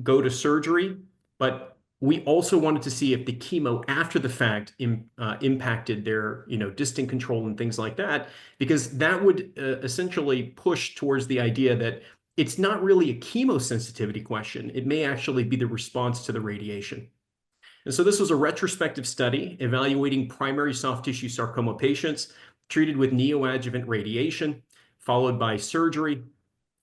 Speaker 5: go to surgery, but we also wanted to see if the chemo after the fact impacted their distant control and things like that, because that would essentially push towards the idea that it's not really a chemosensitivity question. It may actually be the response to the radiation. And so this was a retrospective study evaluating primary soft tissue sarcoma patients treated with neoadjuvant radiation, followed by surgery.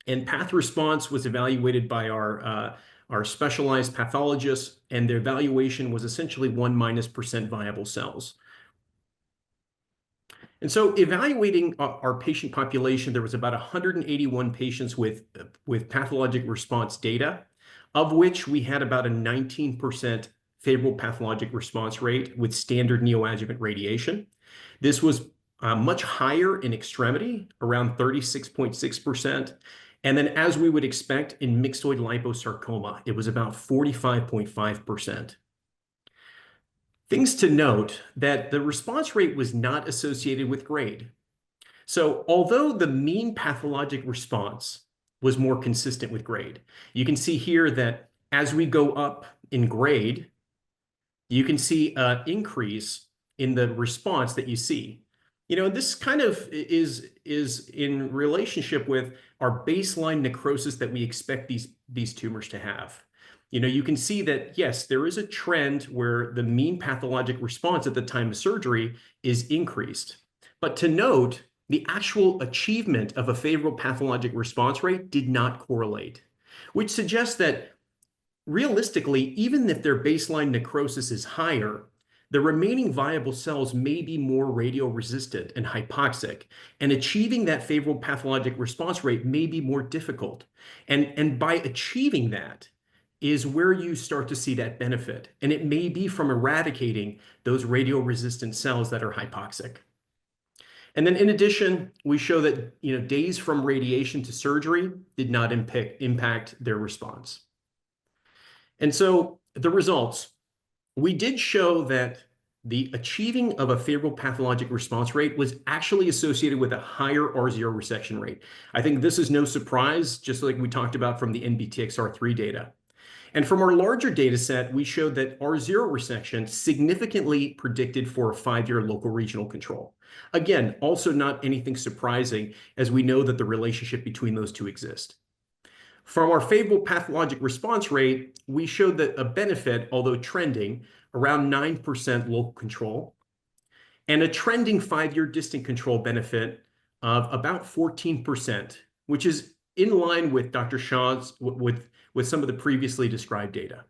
Speaker 5: And path response was evaluated by our specialized pathologists, and their evaluation was essentially 1- viable cells. And so evaluating our patient population, there was about 181 patients with pathologic response data, of which we had about a 19% favorable pathologic response rate with standard neoadjuvant radiation. This was much higher in extremity, around 36.6%. And then, as we would expect in myxoid liposarcoma, it was about 45.5%. Things to note that the response rate was not associated with grade. So although the mean pathologic response was more consistent with grade, you can see here that as we go up in grade, you can see an increase in the response that you see. This kind of is in relationship with our baseline necrosis that we expect these tumors to have. You can see that, yes, there is a trend where the mean pathologic response at the time of surgery is increased. But to note, the actual achievement of a favorable pathologic response rate did not correlate, which suggests that realistically, even if their baseline necrosis is higher, the remaining viable cells may be more radioresistant and hypoxic, and achieving that favorable pathologic response rate may be more difficult. And by achieving that is where you start to see that benefit. And it may be from eradicating those radioresistant cells that are hypoxic. And then in addition, we show that days from radiation to surgery did not impact their response. And so the results, we did show that the achieving of a favorable pathologic response rate was actually associated with a higher R0 resection rate. I think this is no surprise, just like we talked about from the NBTXR3 data. And from our larger data set, we showed that R0 resection significantly predicted for a 5-year local regional control. Again, also not anything surprising, as we know that the relationship between those two exist. From our favorable pathologic response rate, we showed that a benefit, although trending, around 9% local control, and a trending 5-year distant control benefit of about 14%, which is in line with Dr. Shaw's, with some of the previously described data.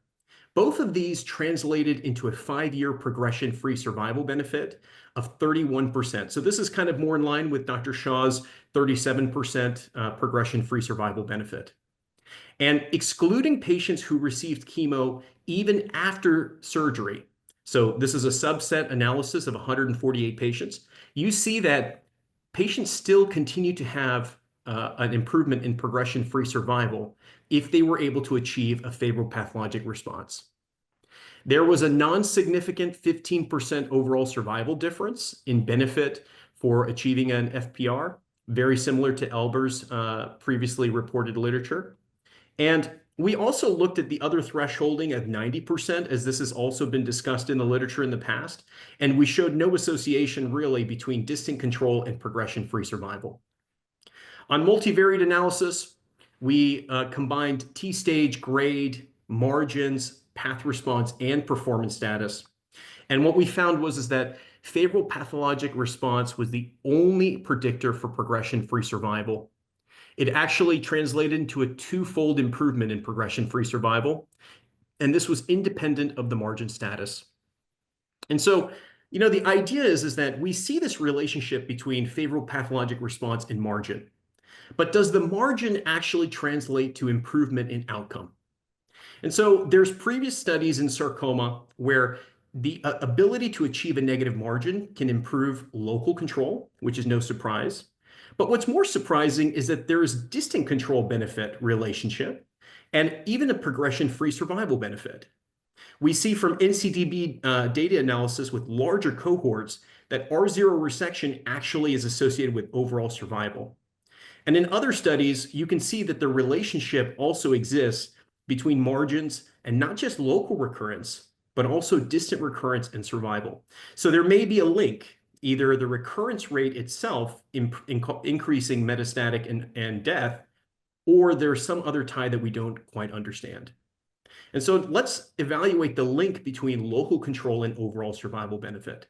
Speaker 5: Both of these translated into a 5-year progression-free survival benefit of 31%. So this is kind of more in line with Dr. Shaw's 37% progression-free survival benefit. And excluding patients who received chemo even after surgery, so this is a subset analysis of 148 patients, you see that patients still continue to have an improvement in progression-free survival if they were able to achieve a favorable pathologic response. There was a non-significant 15% overall survival difference in benefit for achieving an FPR, very similar to Elber's previously reported literature. And we also looked at the other thresholding of 90%, as this has also been discussed in the literature in the past, and we showed no association really between distant control and progression-free survival. On multivariate analysis, we combined T-stage, grade, margins, path response, and performance status. And what we found was that favorable pathologic response was the only predictor for progression-free survival. It actually translated into a twofold improvement in progression-free survival, and this was independent of the margin status. And so, you know, the idea is that we see this relationship between favorable pathologic response and margin. But does the margin actually translate to improvement in outcome? And so there's previous studies in sarcoma where the ability to achieve a negative margin can improve local control, which is no surprise. But what's more surprising is that there is distant control benefit relationship and even a progression-free survival benefit. We see from NCDB data analysis with larger cohorts that R0 resection actually is associated with overall survival. And in other studies, you can see that the relationship also exists between margins and not just local recurrence, but also distant recurrence and survival. So there may be a link, either the recurrence rate itself increasing metastatic and death, or there's some other tie that we don't quite understand. And so let's evaluate the link between local control and overall survival benefit.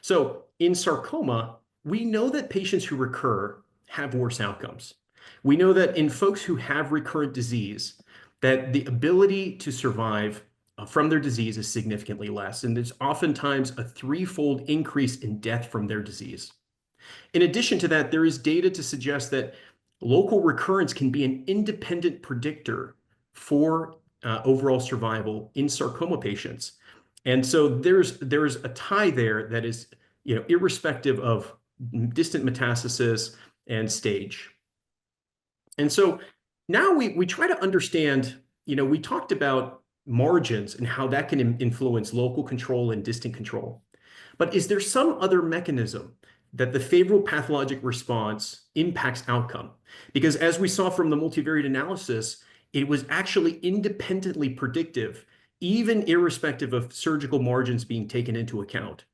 Speaker 5: So in sarcoma, we know that patients who recur have worse outcomes. We know that in folks who have recurrent disease, that the ability to survive from their disease is significantly less, and there's oftentimes a threefold increase in death from their disease. In addition to that, there is data to suggest that local recurrence can be an independent predictor for overall survival in sarcoma patients. And so there's a tie there that is, you know, irrespective of distant metastasis and stage. And so now we try to understand, you know, we talked about margins and how that can influence local control and distant control. But is there some other mechanism that the favorable pathologic response impacts outcome? Because as we saw from the multivariate analysis, it was actually independently predictive, even irrespective of surgical margins being taken into account.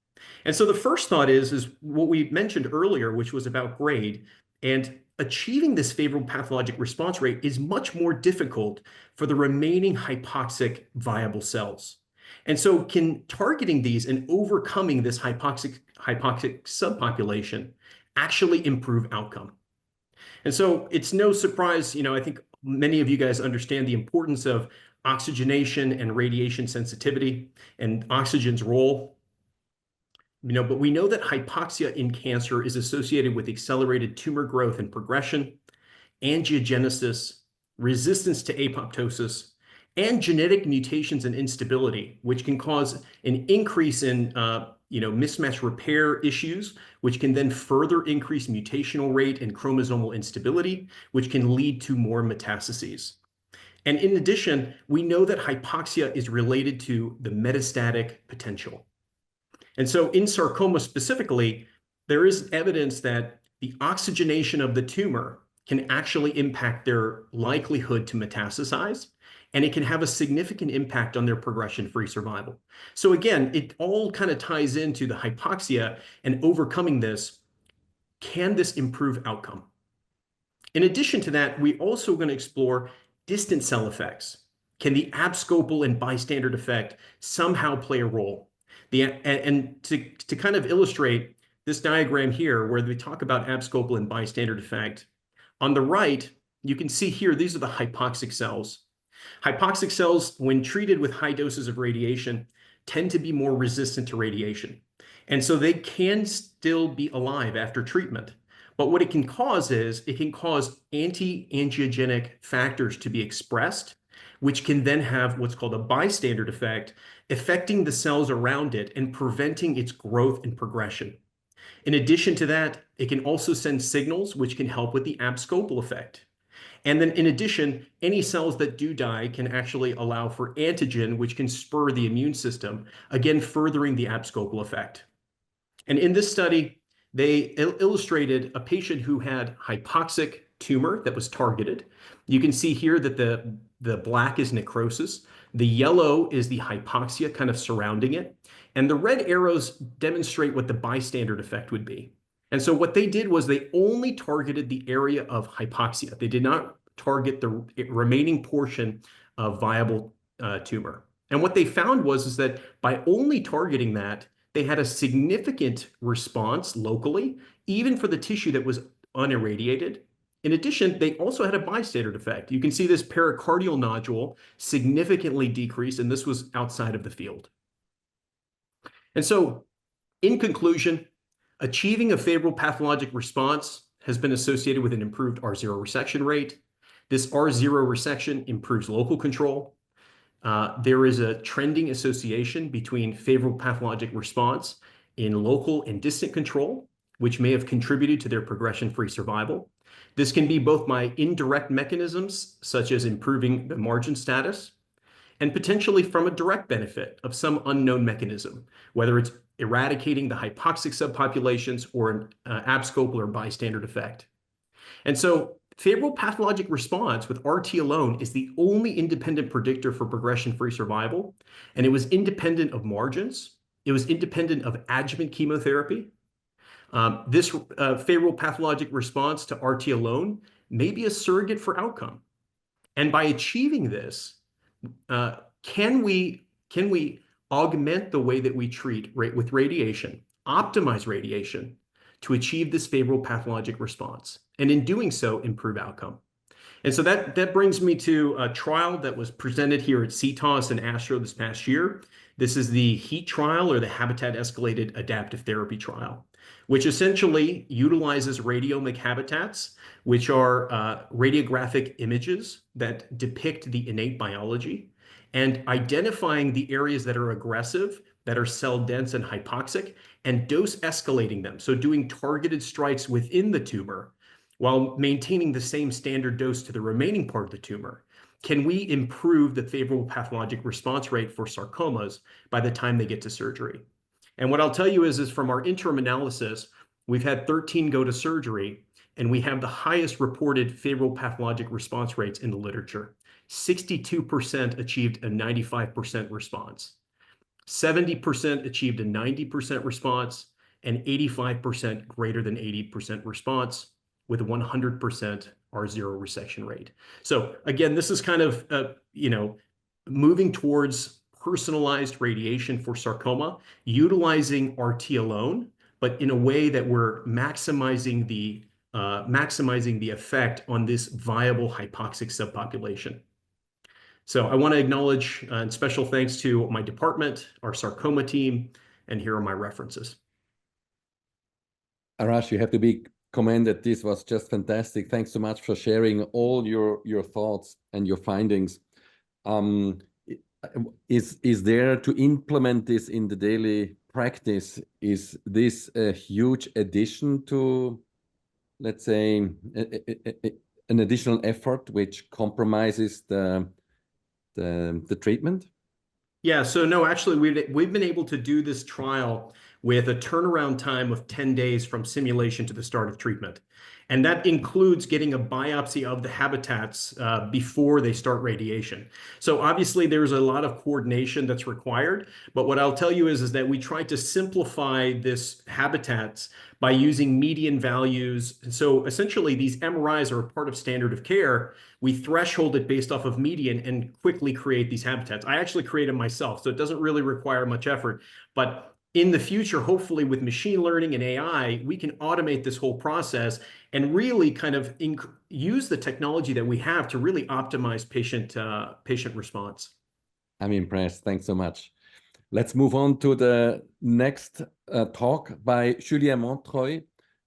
Speaker 5: And so the first thought is what we mentioned earlier, which was about grade. And achieving this favorable pathologic response rate is much more difficult for the remaining hypoxic viable cells. And so can targeting these and overcoming this hypoxic subpopulation actually improve outcome? And so it's no surprise, you know, I think many of you guys understand the importance of oxygenation and radiation sensitivity and oxygen's role. You know, but we know that hypoxia in cancer is associated with accelerated tumor growth and progression, angiogenesis, resistance to apoptosis, and genetic mutations and instability, which can cause an increase in mismatch repair issues, which can then further increase mutational rate and chromosomal instability, which can lead to more metastases. And in addition, we know that hypoxia is related to the metastatic potential. And so in sarcoma specifically, there is evidence that the oxygenation of the tumor can actually impact their likelihood to metastasize, and it can have a significant impact on their progression-free survival. So again, it all kind of ties into the hypoxia and overcoming this. Can this improve outcome? In addition to that, we also going to explore distant cell effects. Can the abscopal and bystander effect somehow play a role? And to kind of illustrate this diagram here, where we talk about abscopal and bystander effect, on the right, you can see here, these are the hypoxic cells. Hypoxic cells, when treated with high doses of radiation, tend to be more resistant to radiation. And so they can still be alive after treatment. But what it can cause is it can cause anti-angiogenic factors to be expressed, which can then have what's called a bystander effect, affecting the cells around it and preventing its growth and progression. In addition to that, it can also send signals which can help with the abscopal effect. And then in addition, any cells that do die can actually allow for antigen, which can spur the immune system, again, furthering the abscopal effect. And in this study, they illustrated a patient who had hypoxic tumor that was targeted. You can see here that the black is necrosis. The yellow is the hypoxia kind of surrounding it. And the red arrows demonstrate what the bystander effect would be. And so what they did was they only targeted the area of hypoxia. They did not target the remaining portion of viable tumor. And what they found was that by only targeting that, they had a significant response locally, even for the tissue that was unirradiated. In addition, they also had a bystander effect. You can see this pericardial nodule significantly decreased, and this was outside of the field. And so, in conclusion, achieving a favorable pathologic response has been associated with an improved R0 resection rate. This R0 resection improves local control. There is a trending association between favorable pathologic response in local and distant control, which may have contributed to their progression-free survival. This can be both by indirect mechanisms, such as improving the margin status, and potentially from a direct benefit of some unknown mechanism, whether it's eradicating the hypoxic subpopulations or an abscopal or bystander effect. And so favorable pathologic response with RT alone is the only independent predictor for progression-free survival, and it was independent of margins. It was independent of adjuvant chemotherapy. This favorable pathologic response to RT alone may be a surrogate for outcome. And by achieving this, can we augment the way that we treat with radiation, optimize radiation to achieve this favorable pathologic response, and in doing so, improve outcome? And so that brings me to a trial that was presented here at CTOS and ASTRO this past year. This is the HEAT trial, or the Habitat Escalated Adaptive Therapy trial, which essentially utilizes radiomic habitats, which are radiographic images that depict the innate biology, and identifying the areas that are aggressive, that are cell dense and hypoxic, and dose escalating them. So doing targeted strikes within the tumor while maintaining the same standard dose to the remaining part of the tumor. Can we improve the favorable pathologic response rate for sarcomas by the time they get to surgery? And what I'll tell you is from our interim analysis, we've had 13 go to surgery, and we have the highest reported favorable pathologic response rates in the literature. 62% achieved a 95% response. 70% achieved a 90% response, and 85% greater than 80% response with a 100% R0 resection rate. So again, this is kind of, moving towards personalized radiation for sarcoma, utilizing RT alone, but in a way that we're maximizing the effect on this viable hypoxic subpopulation. So I want to acknowledge and special thanks to my department, our sarcoma team, and here are my references.
Speaker 1: Arash, you have to be commended. This was just fantastic. Thanks so much for sharing all your thoughts and your findings. Is there to implement this in the daily practice? Is this a huge addition to, let's say, an additional effort which compromises the treatment?
Speaker 5: Yeah, so no, actually, we've been able to do this trial with a turnaround time of 10 days from simulation to the start of treatment. And that includes getting a biopsy of the habitats before they start radiation. So obviously there's a lot of coordination that's required, but what I'll tell you is that we try to simplify this habitats by using median values. So essentially these MRIs are a part of standard of care. We threshold it based off of median and quickly create these habitats. I actually create them myself, so it doesn't really require much effort, but in the future, hopefully with machine learning and AI, we can automate this whole process and really kind of use the technology that we have to really optimize patient response.
Speaker 1: I'm impressed. Thanks so much. Let's move on to the next talk by Julien Montreuil.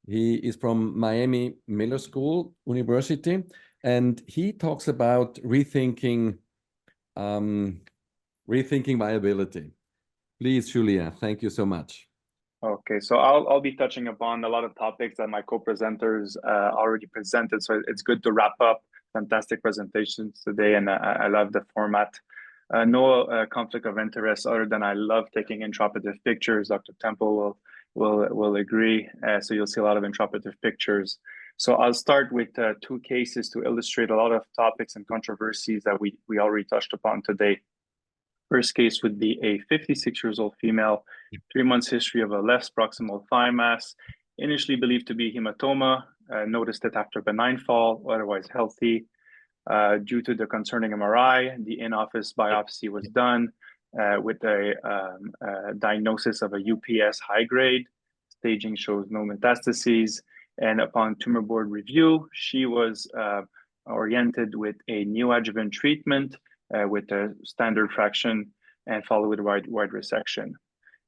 Speaker 1: He is from Miami Miller School University, and he talks about rethinking viability. Please, Julien, thank you so much.
Speaker 6: Okay, so I'll be touching upon a lot of topics that my co-presenters already presented. So it's good to wrap up. Fantastic presentations today, and I love the format. No conflict of interest other than I love taking intraoperative pictures. Dr. Temple will agree. So you'll see a lot of intraoperative pictures. So I'll start with two cases to illustrate a lot of topics and controversies that we already touched upon today. First case would be a 56-year-old female, 3 months history of a left proximal thigh mass, initially believed to be hematoma, noticed it after benign fall, otherwise healthy. Due to the concerning MRI, the in-office biopsy was done with a diagnosis of a UPS high grade. Staging shows no metastases. And upon tumor board review, she was oriented with a neoadjuvant treatment with a standard fraction and followed with wide resection.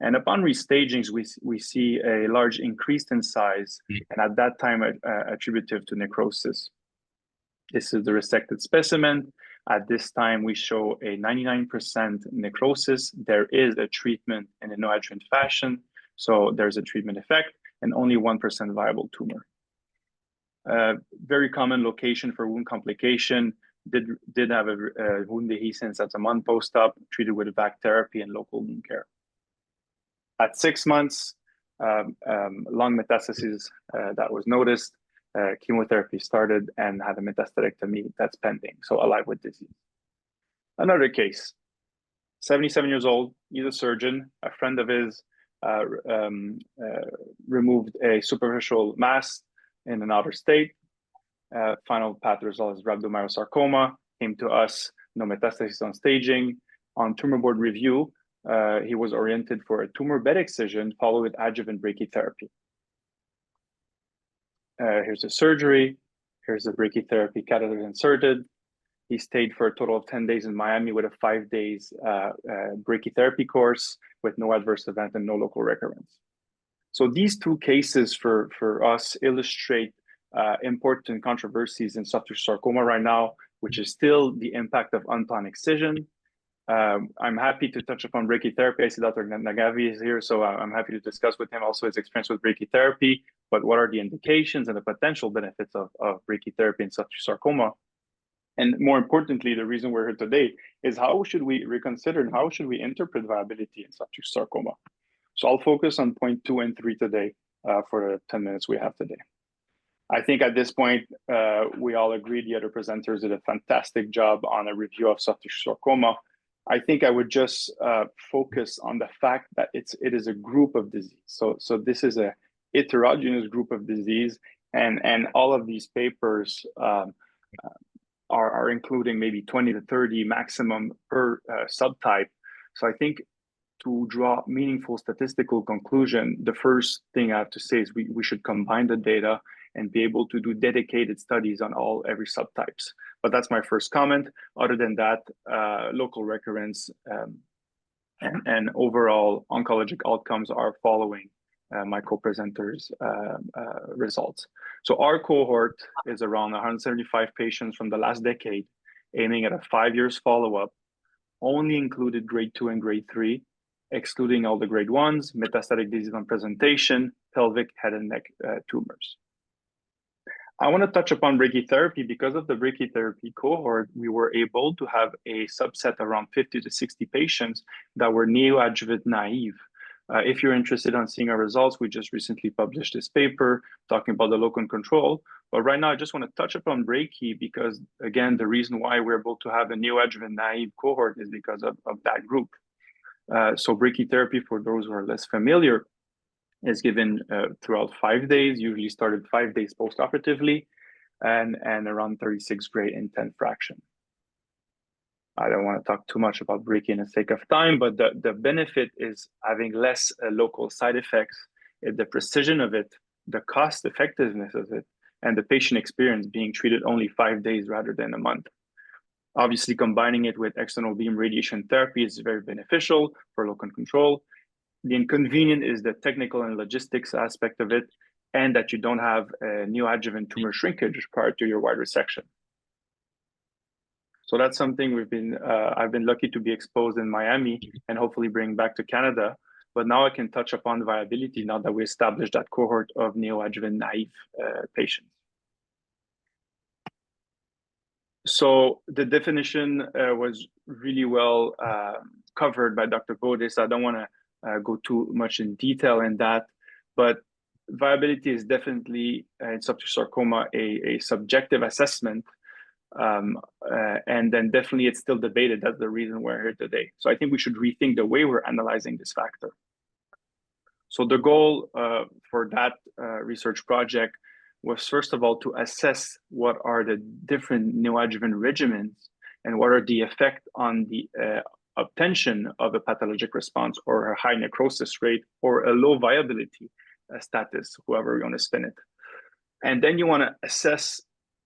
Speaker 6: And upon restagings, we see a large increase in size, and at that time attributive to necrosis. This is the resected specimen. At this time, we show a 99% necrosis. There is a treatment in a neoadjuvant fashion, so there's a treatment effect, and only 1% viable tumor. Very common location for wound complication. Did have a wound dehiscence at a month post-op, treated with VAC therapy and local wound care. At 6 months, lung metastases that was noticed, chemotherapy started and had a metastatictomy that's pending, so alive with disease. Another case, 77 years old, he's a surgeon, a friend of his removed a superficial mass in an outer state. Final path result is rhabdomyosarcoma, came to us, no metastasis on staging. On tumor board review, he was oriented for a tumor bed excision followed with adjuvant brachytherapy. Here's the surgery. Here's the brachytherapy catheter inserted. He stayed for a total of 10 days in Miami with a 5 days brachytherapy course with no adverse event and no local recurrence. So these two cases for us illustrate important controversies in soft tissue sarcoma right now, which is still the impact of unplanned excision. I'm happy to touch upon brachytherapy. I see Dr. Naghavi is here, so I'm happy to discuss with him also his experience with brachytherapy, but what are the indications and the potential benefits of brachytherapy in soft tissue sarcoma? And more importantly, the reason we're here today is how should we reconsider and how should we interpret viability in soft tissue sarcoma? So I'll focus on point 2 and 3 today for the 10 minutes we have today. I think at this point, we all agree the other presenters did a fantastic job on a review of soft tissue sarcoma. I think I would just focus on the fact that it is a group of disease. So this is a heterogeneous group of disease, and all of these papers are including maybe 20 to 30 maximum per subtype. So I think to draw meaningful statistical conclusion, the first thing I have to say is we should combine the data and be able to do dedicated studies on every subtypes. But that's my first comment. Other than that, local recurrence and overall oncologic outcomes are following my co-presenters' results. So our cohort is around 175 patients from the last decade, aiming at a 5 years follow-up, only included grade 2 and grade 3, excluding all the grade 1s, metastatic disease on presentation, pelvic, head and neck tumors. I want to touch upon brachytherapy. Because of the brachytherapy cohort, we were able to have a subset around 50 to 60 patients that were neoadjuvant naive. If you're interested in seeing our results, we just recently published this paper talking about the locum control. But right now, I just want to touch upon brachy because, again, the reason why we're able to have a neoadjuvant naive cohort is because of that group. So brachytherapy, for those who are less familiar, is given throughout 5 days, usually started 5 days post-operatively, and around 36 gray in 10 fraction. I don't want to talk too much about brachy in the sake of time, but the benefit is having less local side effects, the precision of it, the cost effectiveness of it, and the patient experience being treated only 5 days rather than a month. Obviously, combining it with external beam radiation therapy is very beneficial for local control. The inconvenient is the technical and logistics aspect of it, and that you don't have neoadjuvant tumor shrinkage prior to your wide resection. So that's something I've been lucky to be exposed in Miami and hopefully bring back to Canada. But now I can touch upon viability now that we established that cohort of neoadjuvant naive patients. So the definition was really well covered by Dr. Bode, so I don't want to go too much in detail in that. But viability is definitely, in sarcoma, a subjective assessment. And then definitely it's still debated. That's the reason we're here today. So I think we should rethink the way we're analyzing this factor. So the goal for that research project was, first of all, to assess what are the different neoadjuvant regimens and what are the effect on the obtention of a pathologic response or a high necrosis rate or a low viability status, however you want to spin it. And then you want to assess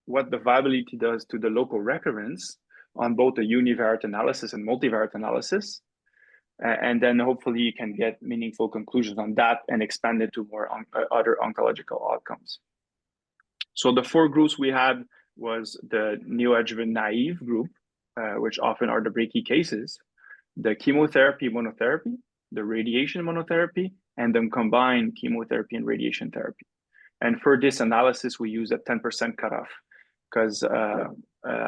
Speaker 6: what the viability does to the local recurrence on both a univariate analysis and multivariate analysis. And then hopefully you can get meaningful conclusions on that and expand it to more other oncological outcomes. So the 4 groups we had was the neoadjuvant naive group, which often are the breaky cases, the chemotherapy monotherapy, the radiation monotherapy, and then combined chemotherapy and radiation therapy. And for this analysis, we use a 10% cutoff because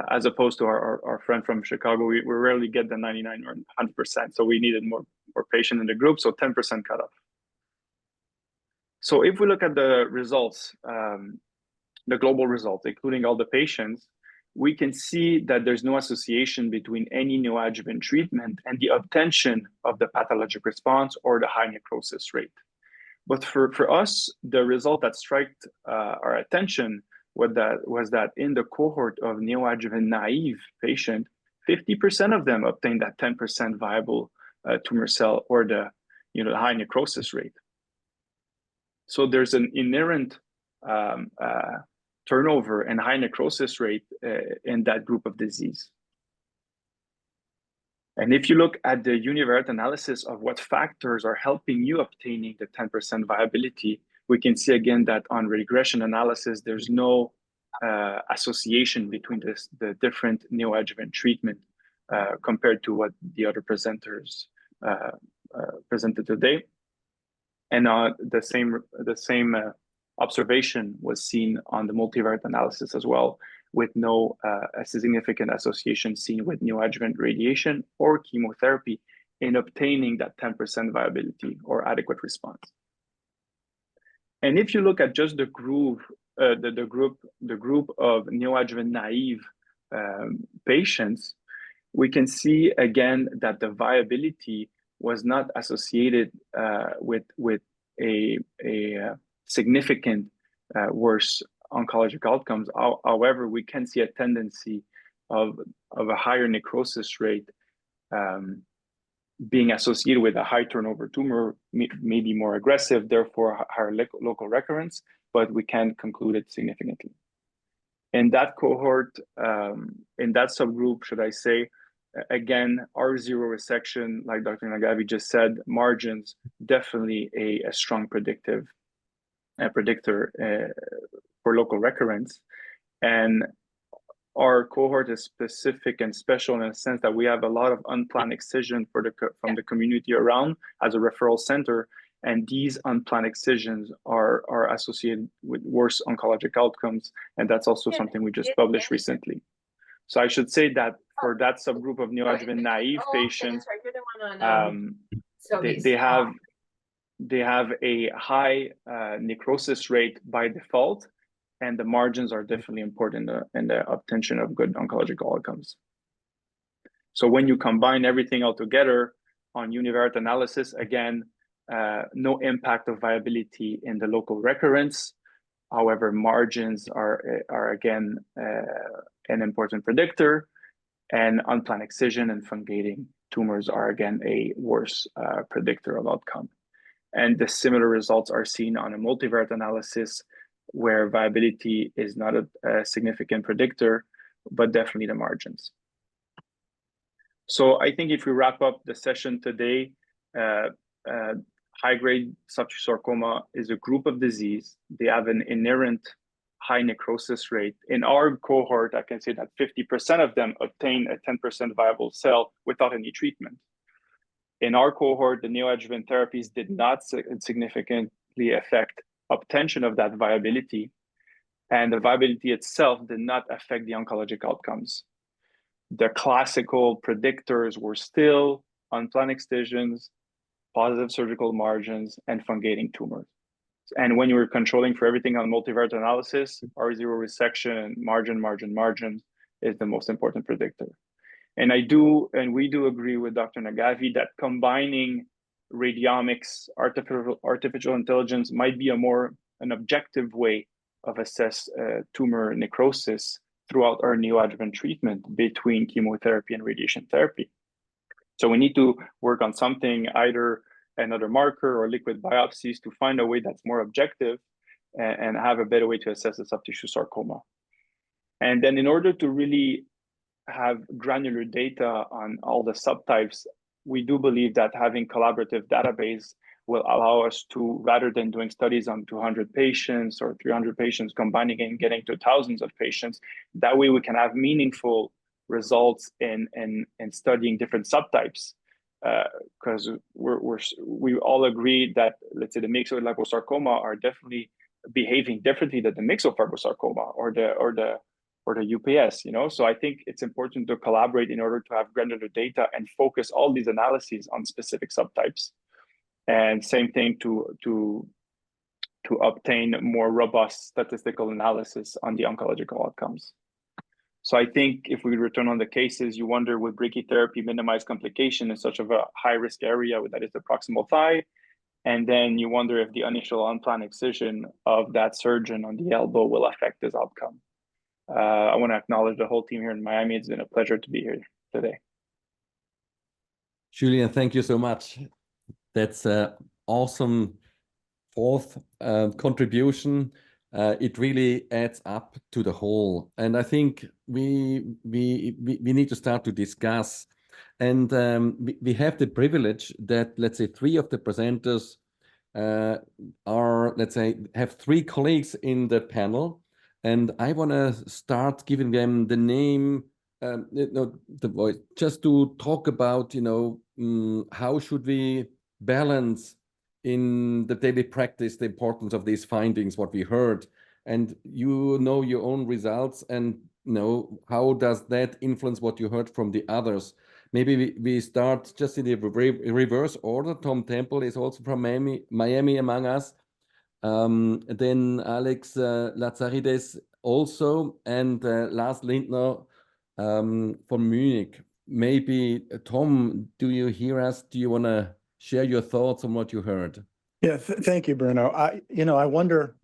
Speaker 6: as opposed to our friend from Chicago, we rarely get the 99 or 100%. So we needed more patients in the group, so 10% cutoff. So if we look at the results, the global results, including all the patients, we can see that there's no association between any neoadjuvant treatment and the obtention of the pathologic response or the high necrosis rate. But for us, the result that struck our attention was that in the cohort of neoadjuvant naive patient, 50% of them obtained that 10% viable tumor cell or the high necrosis rate. So there's an inherent turnover and high necrosis rate in that group of disease. And if you look at the univariate analysis of what factors are helping you obtaining the 10% viability, we can see again that on regression analysis, there's no association between the different neoadjuvant treatment compared to what the other presenters presented today. And the same observation was seen on the multivariate analysis as well, with no significant association seen with neoadjuvant radiation or chemotherapy in obtaining that 10% viability or adequate response. And if you look at just the group of neoadjuvant naive patients, we can see again that the viability was not associated with a significant worse oncologic outcomes. However, we can see a tendency of a higher necrosis rate being associated with a high turnover tumor, maybe more aggressive, therefore higher local recurrence, but we can't conclude it significantly. In that cohort, in that subgroup, should I say, again, R0 resection, like Dr. Naghavi just said, margins, definitely a strong predictor for local recurrence. And our cohort is specific and special in a sense that we have a lot of unplanned excision from the community around as a referral center. And these unplanned excisions are associated with worse oncologic outcomes. And that's also something we just published recently. So I should say that for that subgroup of neoadjuvant naive patients, they have a high necrosis rate by default, and the margins are definitely important in the obtention of good oncological outcomes. So when you combine everything all together on univariate analysis, again, no impact of viability in the local recurrence. However, margins are again an important predictor, and unplanned excision and fungating tumors are again a worse predictor of outcome. And the similar results are seen on a multivariate analysis where viability is not a significant predictor, but definitely the margins. So I think if we wrap up the session today, high-grade subacute sarcoma is a group of disease. They have an inherent high necrosis rate. In our cohort, I can say that 50% of them obtain a 10% viable cell without any treatment. In our cohort, the neoadjuvant therapies did not significantly affect obtention of that viability, and the viability itself did not affect the oncologic outcomes. The classical predictors were still unplanned excisions, positive surgical margins, and fungating tumors. And when you were controlling for everything on multivariate analysis, R0 resection, margin is the most important predictor. And we do agree with Dr. Naghavi that combining radiomics, artificial intelligence might be an objective way of assess tumor necrosis throughout our neoadjuvant treatment between chemotherapy and radiation therapy. So we need to work on something, either another marker or liquid biopsies, to find a way that's more objective and have a better way to assess the soft tissue sarcoma. And then in order to really have granular data on all the subtypes, we do believe that having collaborative database will allow us to, rather than doing studies on 200 patients or 300 patients, combining and getting to thousands of patients, that way we can have meaningful results in studying different subtypes. Because we all agree that, let's say, the myxoid liposarcoma are definitely behaving differently than the myxofibrosarcoma or the UPS, you know. So I think it's important to collaborate in order to have granular data and focus all these analyses on specific subtypes. And same thing to obtain more robust statistical analysis on the oncological outcomes. So I think if we return on the cases, you wonder, would brachytherapy minimize complication in such of a high-risk area that is the proximal thigh? And then you wonder if the initial unplanned excision of that surgeon on the elbow will affect this outcome. I want to acknowledge the whole team here in Miami. It's been a pleasure to be here today.
Speaker 1: Julien, thank you so much. That's an awesome fourth contribution. It really adds up to the whole. And I think we need to start to discuss. And we have the privilege that, let's say, three of the presenters have three colleagues in the panel. And I want to start giving them the name, the voice, just to talk about, how should we balance in the daily practice the importance of these findings, what we heard, and your own results, and how does that influence what you heard from the others. Maybe we start just in the reverse order. Tom Temple is also from Miami among us. Then Alex Lazaridis also, and Lars Lindner from Munich. Maybe, Tom, do you hear us? Do you want to share your thoughts on what you heard?
Speaker 7: Yeah, thank you, Bruno. I wonder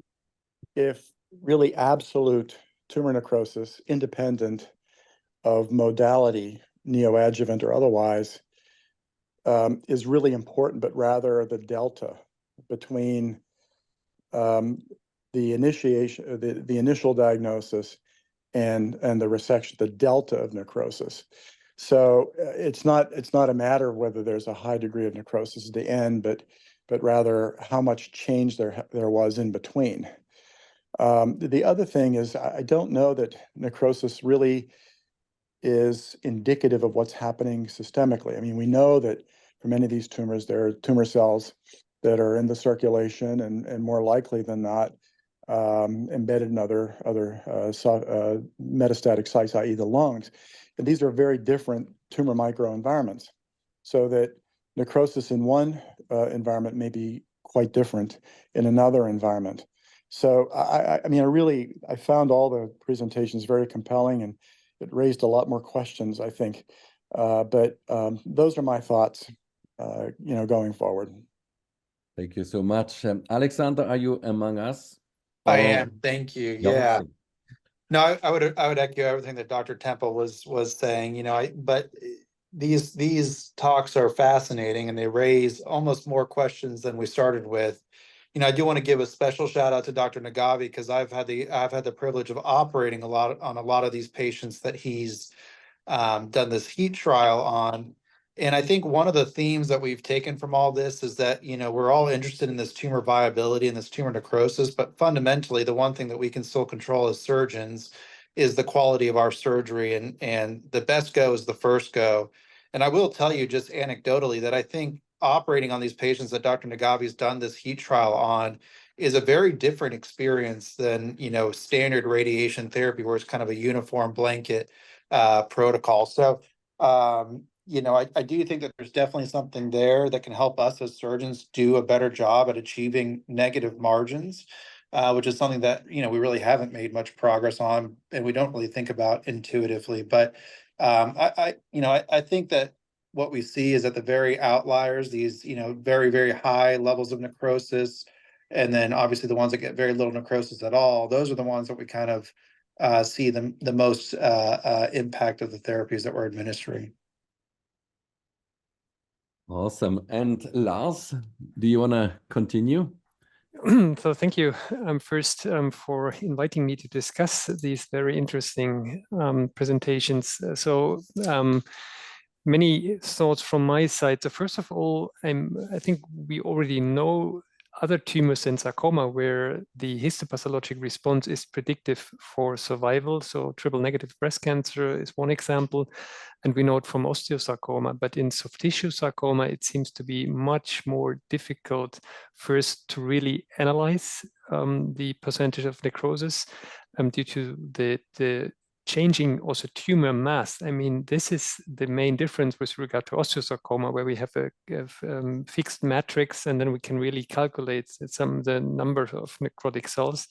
Speaker 7: if really absolute tumor necrosis, independent of modality, neoadjuvant or otherwise, is really important, but rather the delta between the initiation, the initial diagnosis, and the resection, the delta of necrosis. So it's not a matter of whether there's a high degree of necrosis at the end, but rather how much change there was in between. The other thing is, I don't know that necrosis really is indicative of what's happening systemically. I mean, we know that for many of these tumors, there are tumor cells that are in the circulation and more likely than not embedded in other metastatic sites, i.e. the lungs. And these are very different tumor microenvironments, so that necrosis in one environment may be quite different in another environment. So I found all the presentations very compelling, and it raised a lot more questions, I think. But those are my thoughts, going forward.
Speaker 1: Thank you so much. Alexander, are you among us?
Speaker 8: I am. Thank you. Yeah. No, I would echo everything that Dr. Temple was saying. But these talks are fascinating, and they raise almost more questions than we started with. I do want to give a special shout out to Dr. Naghavi, because I've had the privilege of operating on a lot of these patients that he's done this heat trial on. And I think one of the themes that we've taken from all this is that, you know, we're all interested in this tumor viability and this tumor necrosis, but fundamentally, the one thing that we can still control as surgeons is the quality of our surgery, and the best go is the first go. And I will tell you just anecdotally that I think operating on these patients that Dr. Naghavi's done this heat trial on is a very different experience than, you know, standard radiation therapy, where it's kind of a uniform blanket protocol. So, you know, I do think that there's definitely something there that can help us as surgeons do a better job at achieving negative margins, which is something that, you know, we really haven't made much progress on, and we don't really think about intuitively. But I think that what we see is at the very outliers, these, you know, very, very high levels of necrosis, and then obviously the ones that get very little necrosis at all, those are the ones that we kind of see the most impact of the therapies that we're administering.
Speaker 1: Awesome. And Lars, do you want to continue?
Speaker 9: So thank you first for inviting me to discuss these very interesting presentations. Many thoughts from my side. So first of all, I think we already know other tumors in sarcoma where the histopathologic response is predictive for survival. So triple negative breast cancer is one example, and we know it from osteosarcoma. But in soft tissue sarcoma, it seems to be much more difficult first to really analyze the percentage of necrosis due to the changing also tumor mass. I mean, this is the main difference with regard to osteosarcoma, where we have a fixed matrix, and then we can really calculate the number of necrotic cells.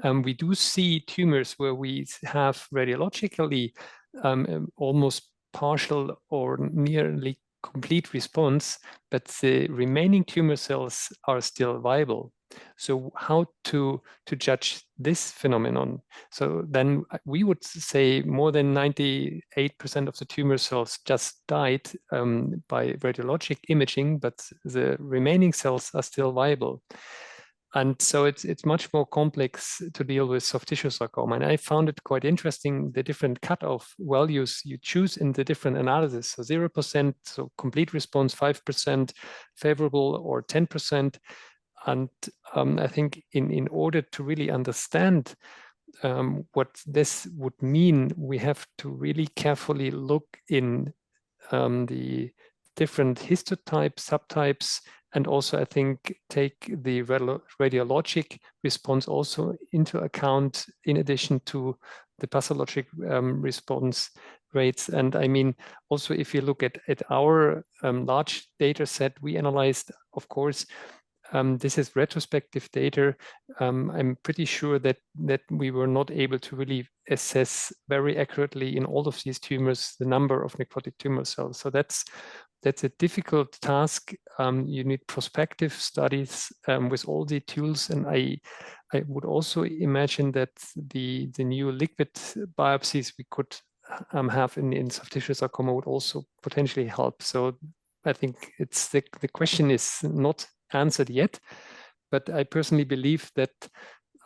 Speaker 9: We do see tumors where we have radiologically almost partial or nearly complete response, but the remaining tumor cells are still viable. So how to judge this phenomenon? So then we would say more than 98% of the tumor cells just died by radiologic imaging, but the remaining cells are still viable. And so it's much more complex to deal with soft tissue sarcoma. And I found it quite interesting, the different cutoff values you choose in the different analysis. So 0%, so complete response, 5%, favorable, or 10%. And I think in order to really understand what this would mean, we have to really carefully look in the different histotypes, subtypes, and also I think take the radiologic response also into account in addition to the pathologic response rates. And I mean, also if you look at our large data set, we analyzed, of course, this is retrospective data. I'm pretty sure that we were not able to really assess very accurately in all of these tumors the number of necrotic tumor cells. So that's a difficult task. You need prospective studies with all the tools, and I would also imagine that the new liquid biopsies we could have in soft tissue sarcoma would also potentially help. So I think it's the question is not answered yet, but I personally believe that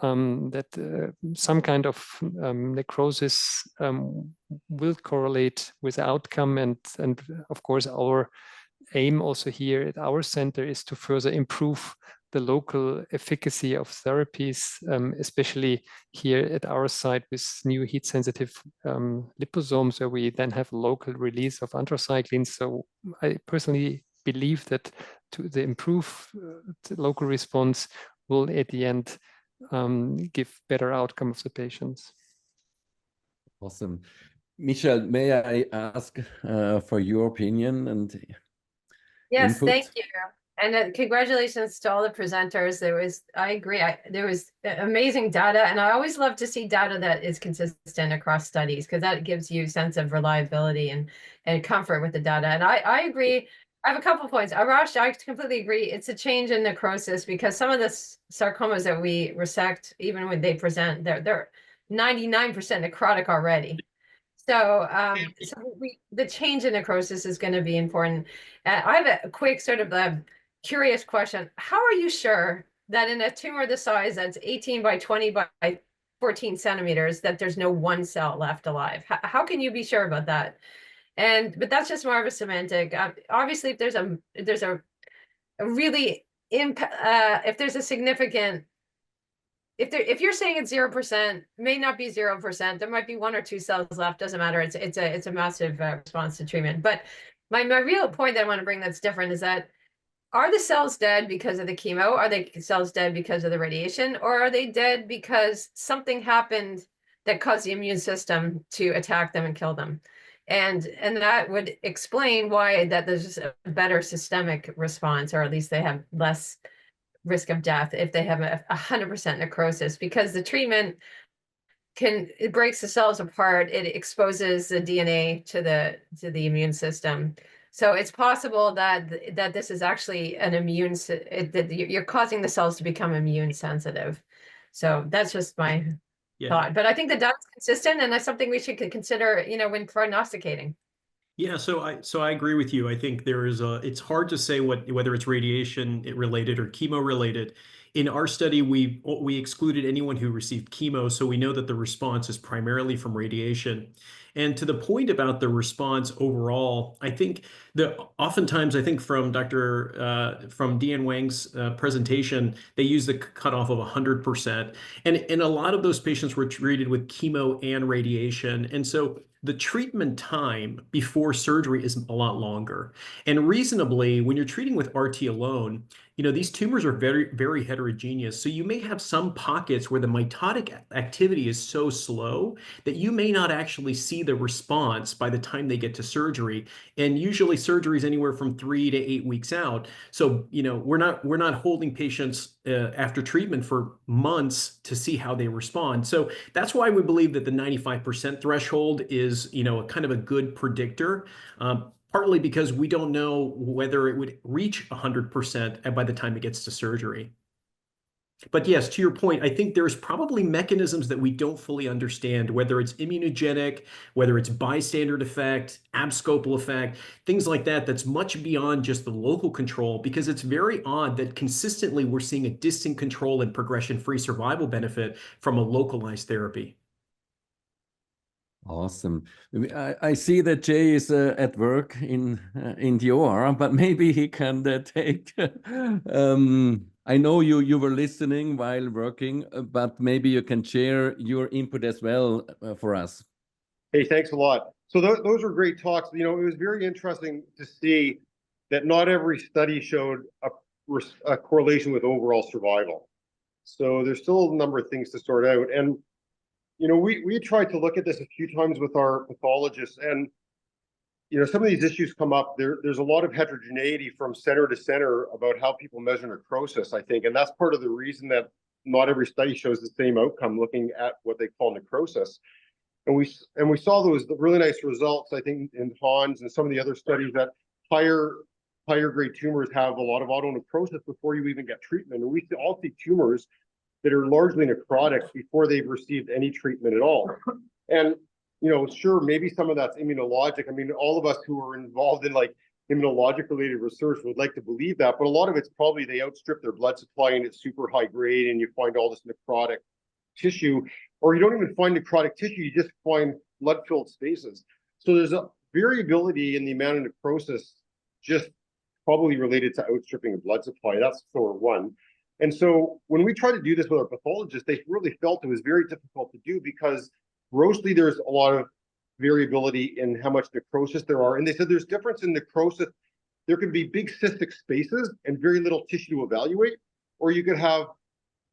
Speaker 9: some kind of necrosis will correlate with outcome, and of course our aim also here at our center is to further improve the local efficacy of therapies, especially here at our site with new heat-sensitive liposomes, where we then have local release of anthracyclines. So I personally believe that to improve the local response will at the end give better outcome of the patients.
Speaker 1: Awesome. Michelle, may I ask for your opinion and
Speaker 10: Yes,
Speaker 1: input?
Speaker 10: thank you. And congratulations to all the presenters. I agree, there was amazing data, and I always love to see data that is consistent across studies, because that gives you a sense of reliability and comfort with the data. And I agree. I have a couple points. Arash, I completely agree. It's a change in necrosis, because some of the sarcomas that we resect, even when they present, they're 99% necrotic already. So, the change in necrosis is going to be important. I have a quick sort of curious question. How are you sure that in a tumor this size, that's 18 by 20 by 14 centimeters, that there's no one cell left alive. How can you be sure about that? But that's just more of a semantic. Obviously, if there's a really if there's a significant, if you're saying it's 0%, may not be 0%. There might be 1 or 2 cells left. Doesn't matter. It's a massive response to treatment. But my real point that I want to bring that's different is that, are the cells dead because of the chemo? Are they cells dead because of the radiation? Or are they dead because something happened that caused the immune system to attack them and kill them? And that would explain why that there's a better systemic response, or at least they have less risk of death if they have 100% necrosis, because the treatment it breaks the cells apart. It exposes the DNA to the immune system. So it's possible that this is actually an immune, that you're causing the cells to become immune sensitive. So that's just my thought. But I think the data is consistent, and that's something we should consider, when prognosticating.
Speaker 5: Yeah, so I agree with you. I think it's hard to say whether it's radiation related or chemo related. In our study, we excluded anyone who received chemo, so we know that the response is primarily from radiation. And to the point about the response overall, I think oftentimes from from Dian Wang's presentation, they use the cutoff of 100%, and a lot of those patients were treated with chemo and radiation, and so the treatment time before surgery is a lot longer. And reasonably, when you're treating with RT alone, these tumors are very, very heterogeneous. So you may have some pockets where the mitotic activity is so slow that you may not actually see the response by the time they get to surgery. And usually surgery is anywhere from 3 to 8 weeks out. So, we're not holding patients after treatment for months to see how they respond. So that's why we believe that the 95% threshold is, kind of a good predictor. Partly because we don't know whether it would reach 100% by the time it gets to surgery. But yes, to your point, I think there's probably mechanisms that we don't fully understand, whether it's immunogenic, whether it's bystander effect, abscopal effect, things like that, that's much beyond just the local control, because it's very odd that consistently we're seeing a distant control and progression-free survival benefit from a localized therapy.
Speaker 1: Awesome. I see that Jay is at work in Dior, but maybe he can take. I know you were listening while working, but maybe you can share your input as well for us.
Speaker 11: Hey, thanks a lot. So those were great talks. It was very interesting to see that not every study showed a correlation with overall survival. So there's still a number of things to sort out. And we tried to look at this a few times with our pathologists, and some of these issues come up. There's a lot of heterogeneity from center to center about how people measure necrosis, I think, and that's part of the reason that not every study shows the same outcome looking at what they call necrosis. And we saw those really nice results, I think, in Hans and some of the other studies, that higher grade tumors have a lot of autonecrosis before you even get treatment. And we all see tumors that are largely necrotic before they've received any treatment at all. And, sure, maybe some of that's immunologic. I mean, all of us who are involved in immunologic related research would like to believe that, but a lot of it's probably they outstrip their blood supply and it's super high grade and you find all this necrotic tissue, or you don't even find necrotic tissue, you just find blood-filled spaces. So there's a variability in the amount of necrosis, just probably related to outstripping of blood supply. That's sort of one. And so when we try to do this with our pathologists, they really felt it was very difficult to do because grossly there's a lot of variability in how much necrosis there are. And they said there's difference in necrosis. There can be big cystic spaces and very little tissue to evaluate, or you could have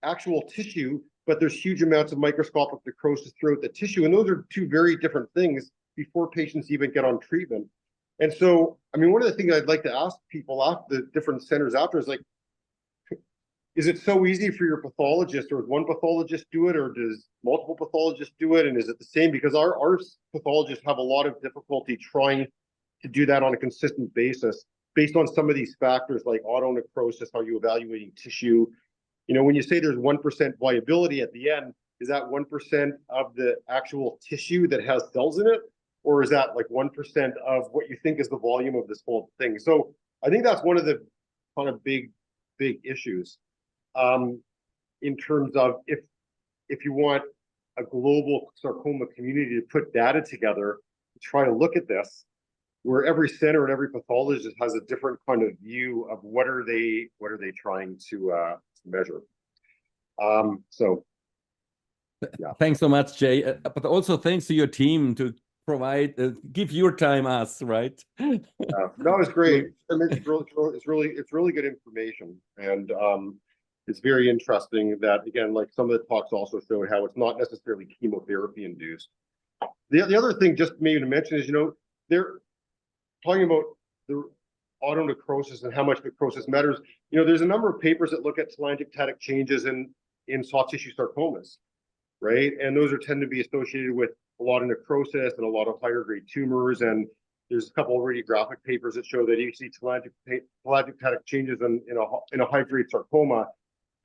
Speaker 11: actual tissue, but there's huge amounts of microscopic necrosis throughout the tissue. And those are two very different things before patients even get on treatment. And so, I mean, one of the things I'd like to ask people after the different centers after is is it so easy for your pathologist, or does one pathologist do it, or does multiple pathologists do it? And is it the same? Because our pathologists have a lot of difficulty trying to do that on a consistent basis based on some of these factors like autonecrosis, how you evaluating tissue. When you say there's 1% viability at the end, is that 1% of the actual tissue that has cells in it? Or is that 1% of what you think is the volume of this whole thing? So I think that's one of the kind of big issues in terms of if you want a global sarcoma community to put data together to try to look at this, where every center and every pathologist has a different kind of view of what are they trying to measure. So yeah.
Speaker 1: Thanks so much, Jay. But also thanks to your team to provide, give your time us, right?
Speaker 11: No, it's great. I mean, it's really good information, and it's very interesting that, again, like some of the talks also showed how it's not necessarily chemotherapy induced. The other thing, just maybe to mention, is they're talking about the auto-necrosis and how much necrosis matters. There's a number of papers that look at telangiectatic changes in soft tissue sarcomas, right? And those tend to be associated with a lot of necrosis and a lot of higher grade tumors. And there's a couple of radiographic papers that show that if you see telangiectatic changes in a high grade sarcoma,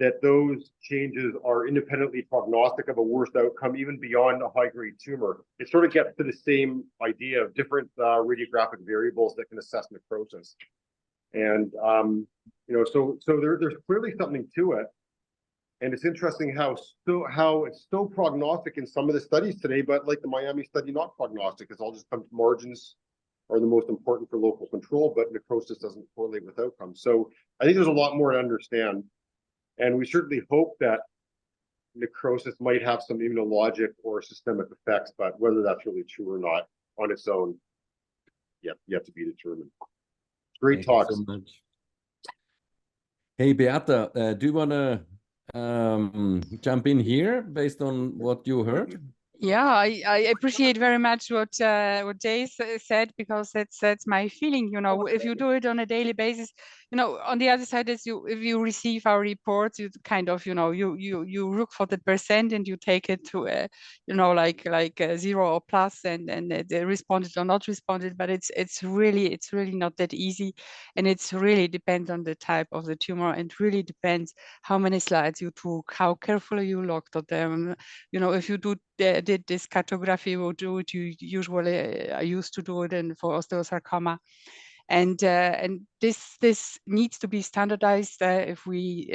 Speaker 11: that those changes are independently prognostic of a worse outcome, even beyond a high-grade tumor. It sort of gets to the same idea of different radiographic variables that can assess necrosis. And, so there's clearly something to it. And it's interesting how it's so prognostic in some of the studies today, but like the Miami study, not prognostic. It's all just comes margins are the most important for local control, but necrosis doesn't correlate with outcomes. So I think there's a lot more to understand. And we certainly hope that necrosis might have some immunologic or systemic effects, but whether that's really true or not on its own, yet to be determined. Great talks.
Speaker 1: So much. Hey, Beata, do you want to jump in here based on what you heard?
Speaker 2: Yeah, I appreciate very much what Jay said, because that's my feeling. If you do it on a daily basis, on the other side is if you receive our reports, you kind of you look for the percent and you take it to like 0 or plus, and they responded or not responded. But it's really not that easy, and it's really depends on the type of the tumor, and really depends how many slides you took, how carefully you looked at them. If you did this cartography, will do it. You usually I used to do it for osteosarcoma, and this needs to be standardized if we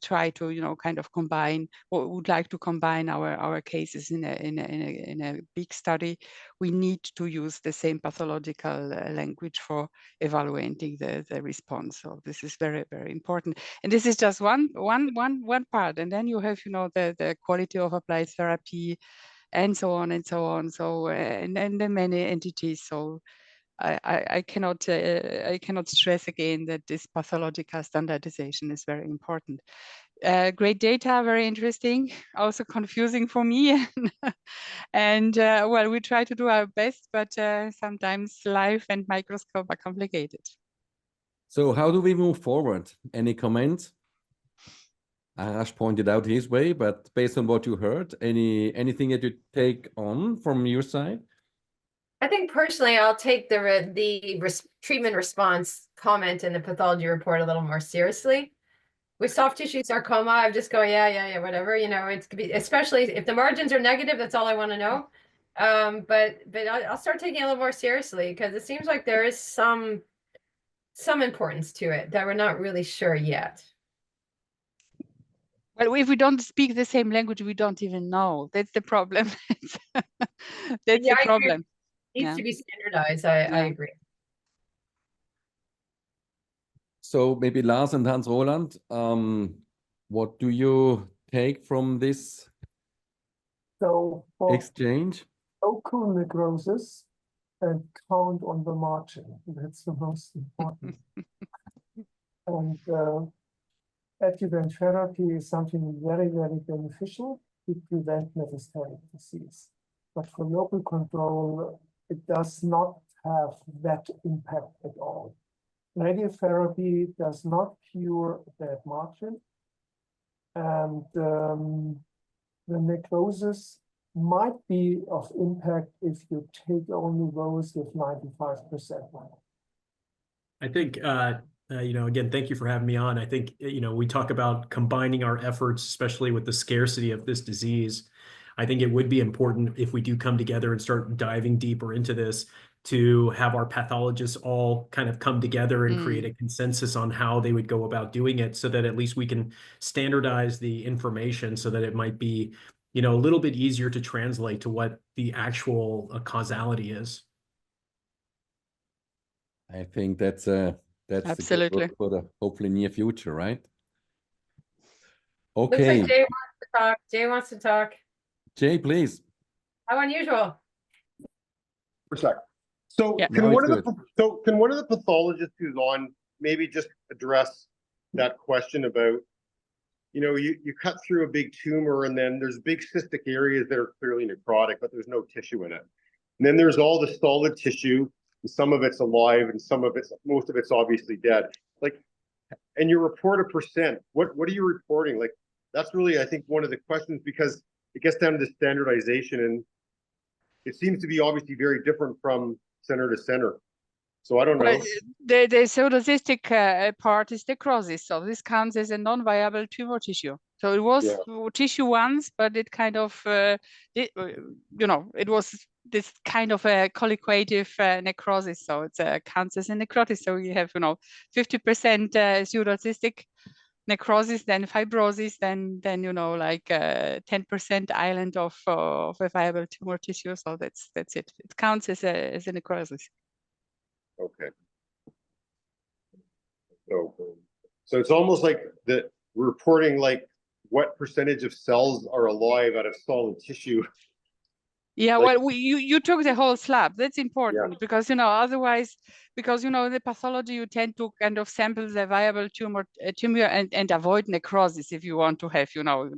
Speaker 2: try to kind of combine, or would like to combine our cases in a big study. We need to use the same pathological language for evaluating the response. So this is very, very important. And this is just one part. And then you have the quality of applied therapy, and so on and so on. So and the many entities. So I cannot stress again that this pathological standardization is very important. Great data, very interesting, also confusing for me. And well, we try to do our best, but sometimes life and microscope are complicated.
Speaker 1: So how do we move forward? Any comments? Arash pointed out his way, but based on what you heard, anything that you take on from your side?
Speaker 10: I think personally, I'll take the treatment response comment in the pathology report a little more seriously. With soft tissue sarcoma, I'm just going, yeah, whatever. It's could be, especially if the margins are negative. That's all I want to know. But I'll start taking it a little more seriously, because it seems like there is some importance to it that we're not really sure yet.
Speaker 2: Well, if we don't speak the same language, we don't even know. That's the problem. That's the problem.
Speaker 10: Needs to be standardized. I agree.
Speaker 1: So maybe Lars and Hans Roland, what do you take from this exchange?
Speaker 3: Local necrosis and count on the margin. That's the most important. And adjuvant therapy is something very, very beneficial to prevent metastatic disease. But for local control, it does not have that impact at all. Radiotherapy does not cure that margin. And the necrosis might be of impact if you take only those with 95%.
Speaker 5: I think, again, thank you for having me on. I think, we talk about combining our efforts, especially with the scarcity of this disease. I think it would be important if we do come together and start diving deeper into this, to have our pathologists all kind of come together and create a consensus on how they would go about doing it, so that at least we can standardize the information, so that it might be you know, a little bit easier to translate to what the actual causality is.
Speaker 1: I think that's the good
Speaker 2: Absolutely.
Speaker 1: work for the hopefully near future, right?
Speaker 10: Looks
Speaker 1: Okay,
Speaker 10: like Jay wants to talk. Jay wants to talk.
Speaker 1: Jay, please.
Speaker 10: How unusual.
Speaker 11: For a sec. So
Speaker 2: Yeah.
Speaker 11: can
Speaker 1: No,
Speaker 11: one
Speaker 1: it's
Speaker 11: of the pathologists who's on maybe just address that question about, you know, you cut through a big tumor and then there's big cystic areas that are clearly necrotic, but there's no tissue in it. And then there's all the solid tissue, and some of it's alive and most of it's obviously dead. Like, and you report a percent. What are you reporting? Like, that's really, I think, one of the questions, because it gets down to standardization, and it seems to be obviously very different from center to center. So I don't know.
Speaker 2: Well, the pseudocystic part is necrosis, so this counts as a non-viable tumor tissue. So it was tissue once, but it kind of, you know, it was this kind of a colliquative necrosis. So it counts as a necrosis. So you have, you know, 50% pseudocystic necrosis, then fibrosis, then you know, like 10% island of a viable tumor tissue. So that's it. It counts as a necrosis.
Speaker 11: Okay. So it's almost like that we're reporting like what percentage of cells are alive out of solid tissue.
Speaker 2: Yeah,
Speaker 11: Like,
Speaker 2: well, you took the whole slab. That's important because, you know, otherwise, because, you know, in the pathology, you tend to kind of sample the viable tumor and avoid necrosis if you want to have, you know,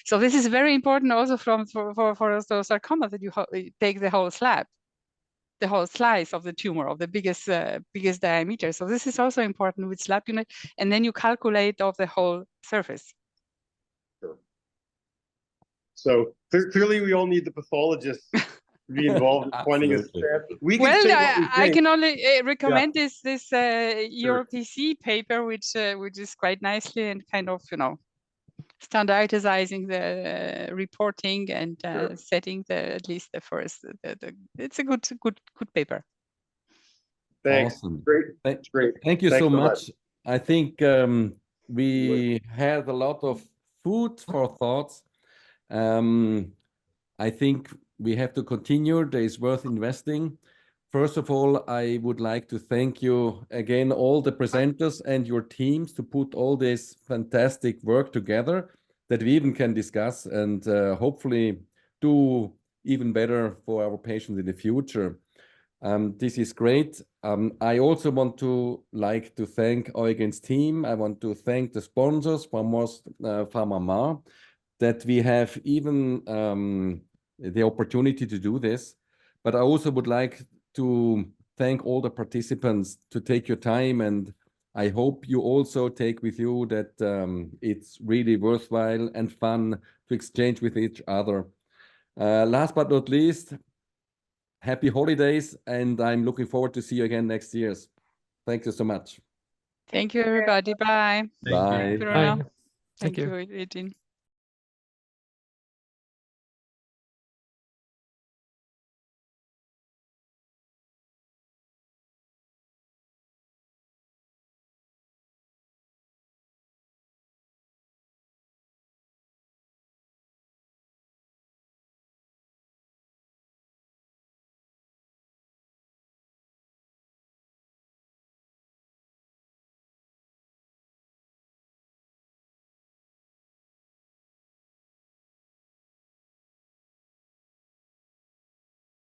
Speaker 2: so this is very important also for the sarcoma, that you take the whole slab, the whole slice of the tumor of the biggest diameter. So this is also important with slab unit, and then you calculate of the whole surface.
Speaker 11: Sure. So clearly, we all need the pathologists to be involved in finding a step. We can say what we think.
Speaker 2: I can only recommend this EuroPC paper, which is quite nicely and kind of, you know, standardizing the reporting and setting at least the first. It's a good paper.
Speaker 11: Thanks.
Speaker 1: Awesome.
Speaker 11: Great.
Speaker 1: Thank you so much. I think we had a lot of food for thoughts. I think we have to continue. There is worth investing. First of all, I would like to thank you again, all the presenters and your teams, to put all this fantastic work together that we even can discuss and hopefully do even better for our patients in the future. This is great. I also want to thank Eugen's team. I want to thank the sponsors, foremost PharmaMar, that we have even the opportunity to do this. But I also would like to thank all the participants to take your time, and I hope you also take with you that it's really worthwhile and fun to exchange with each other. Last but not least, happy holidays, and I'm looking forward to see you again next year. Thank you so much.
Speaker 2: Thank you, everybody. Bye.
Speaker 1: Bye.
Speaker 2: Bruno.
Speaker 9: Bye. Thank you.
Speaker 2: Thank you, Eugene.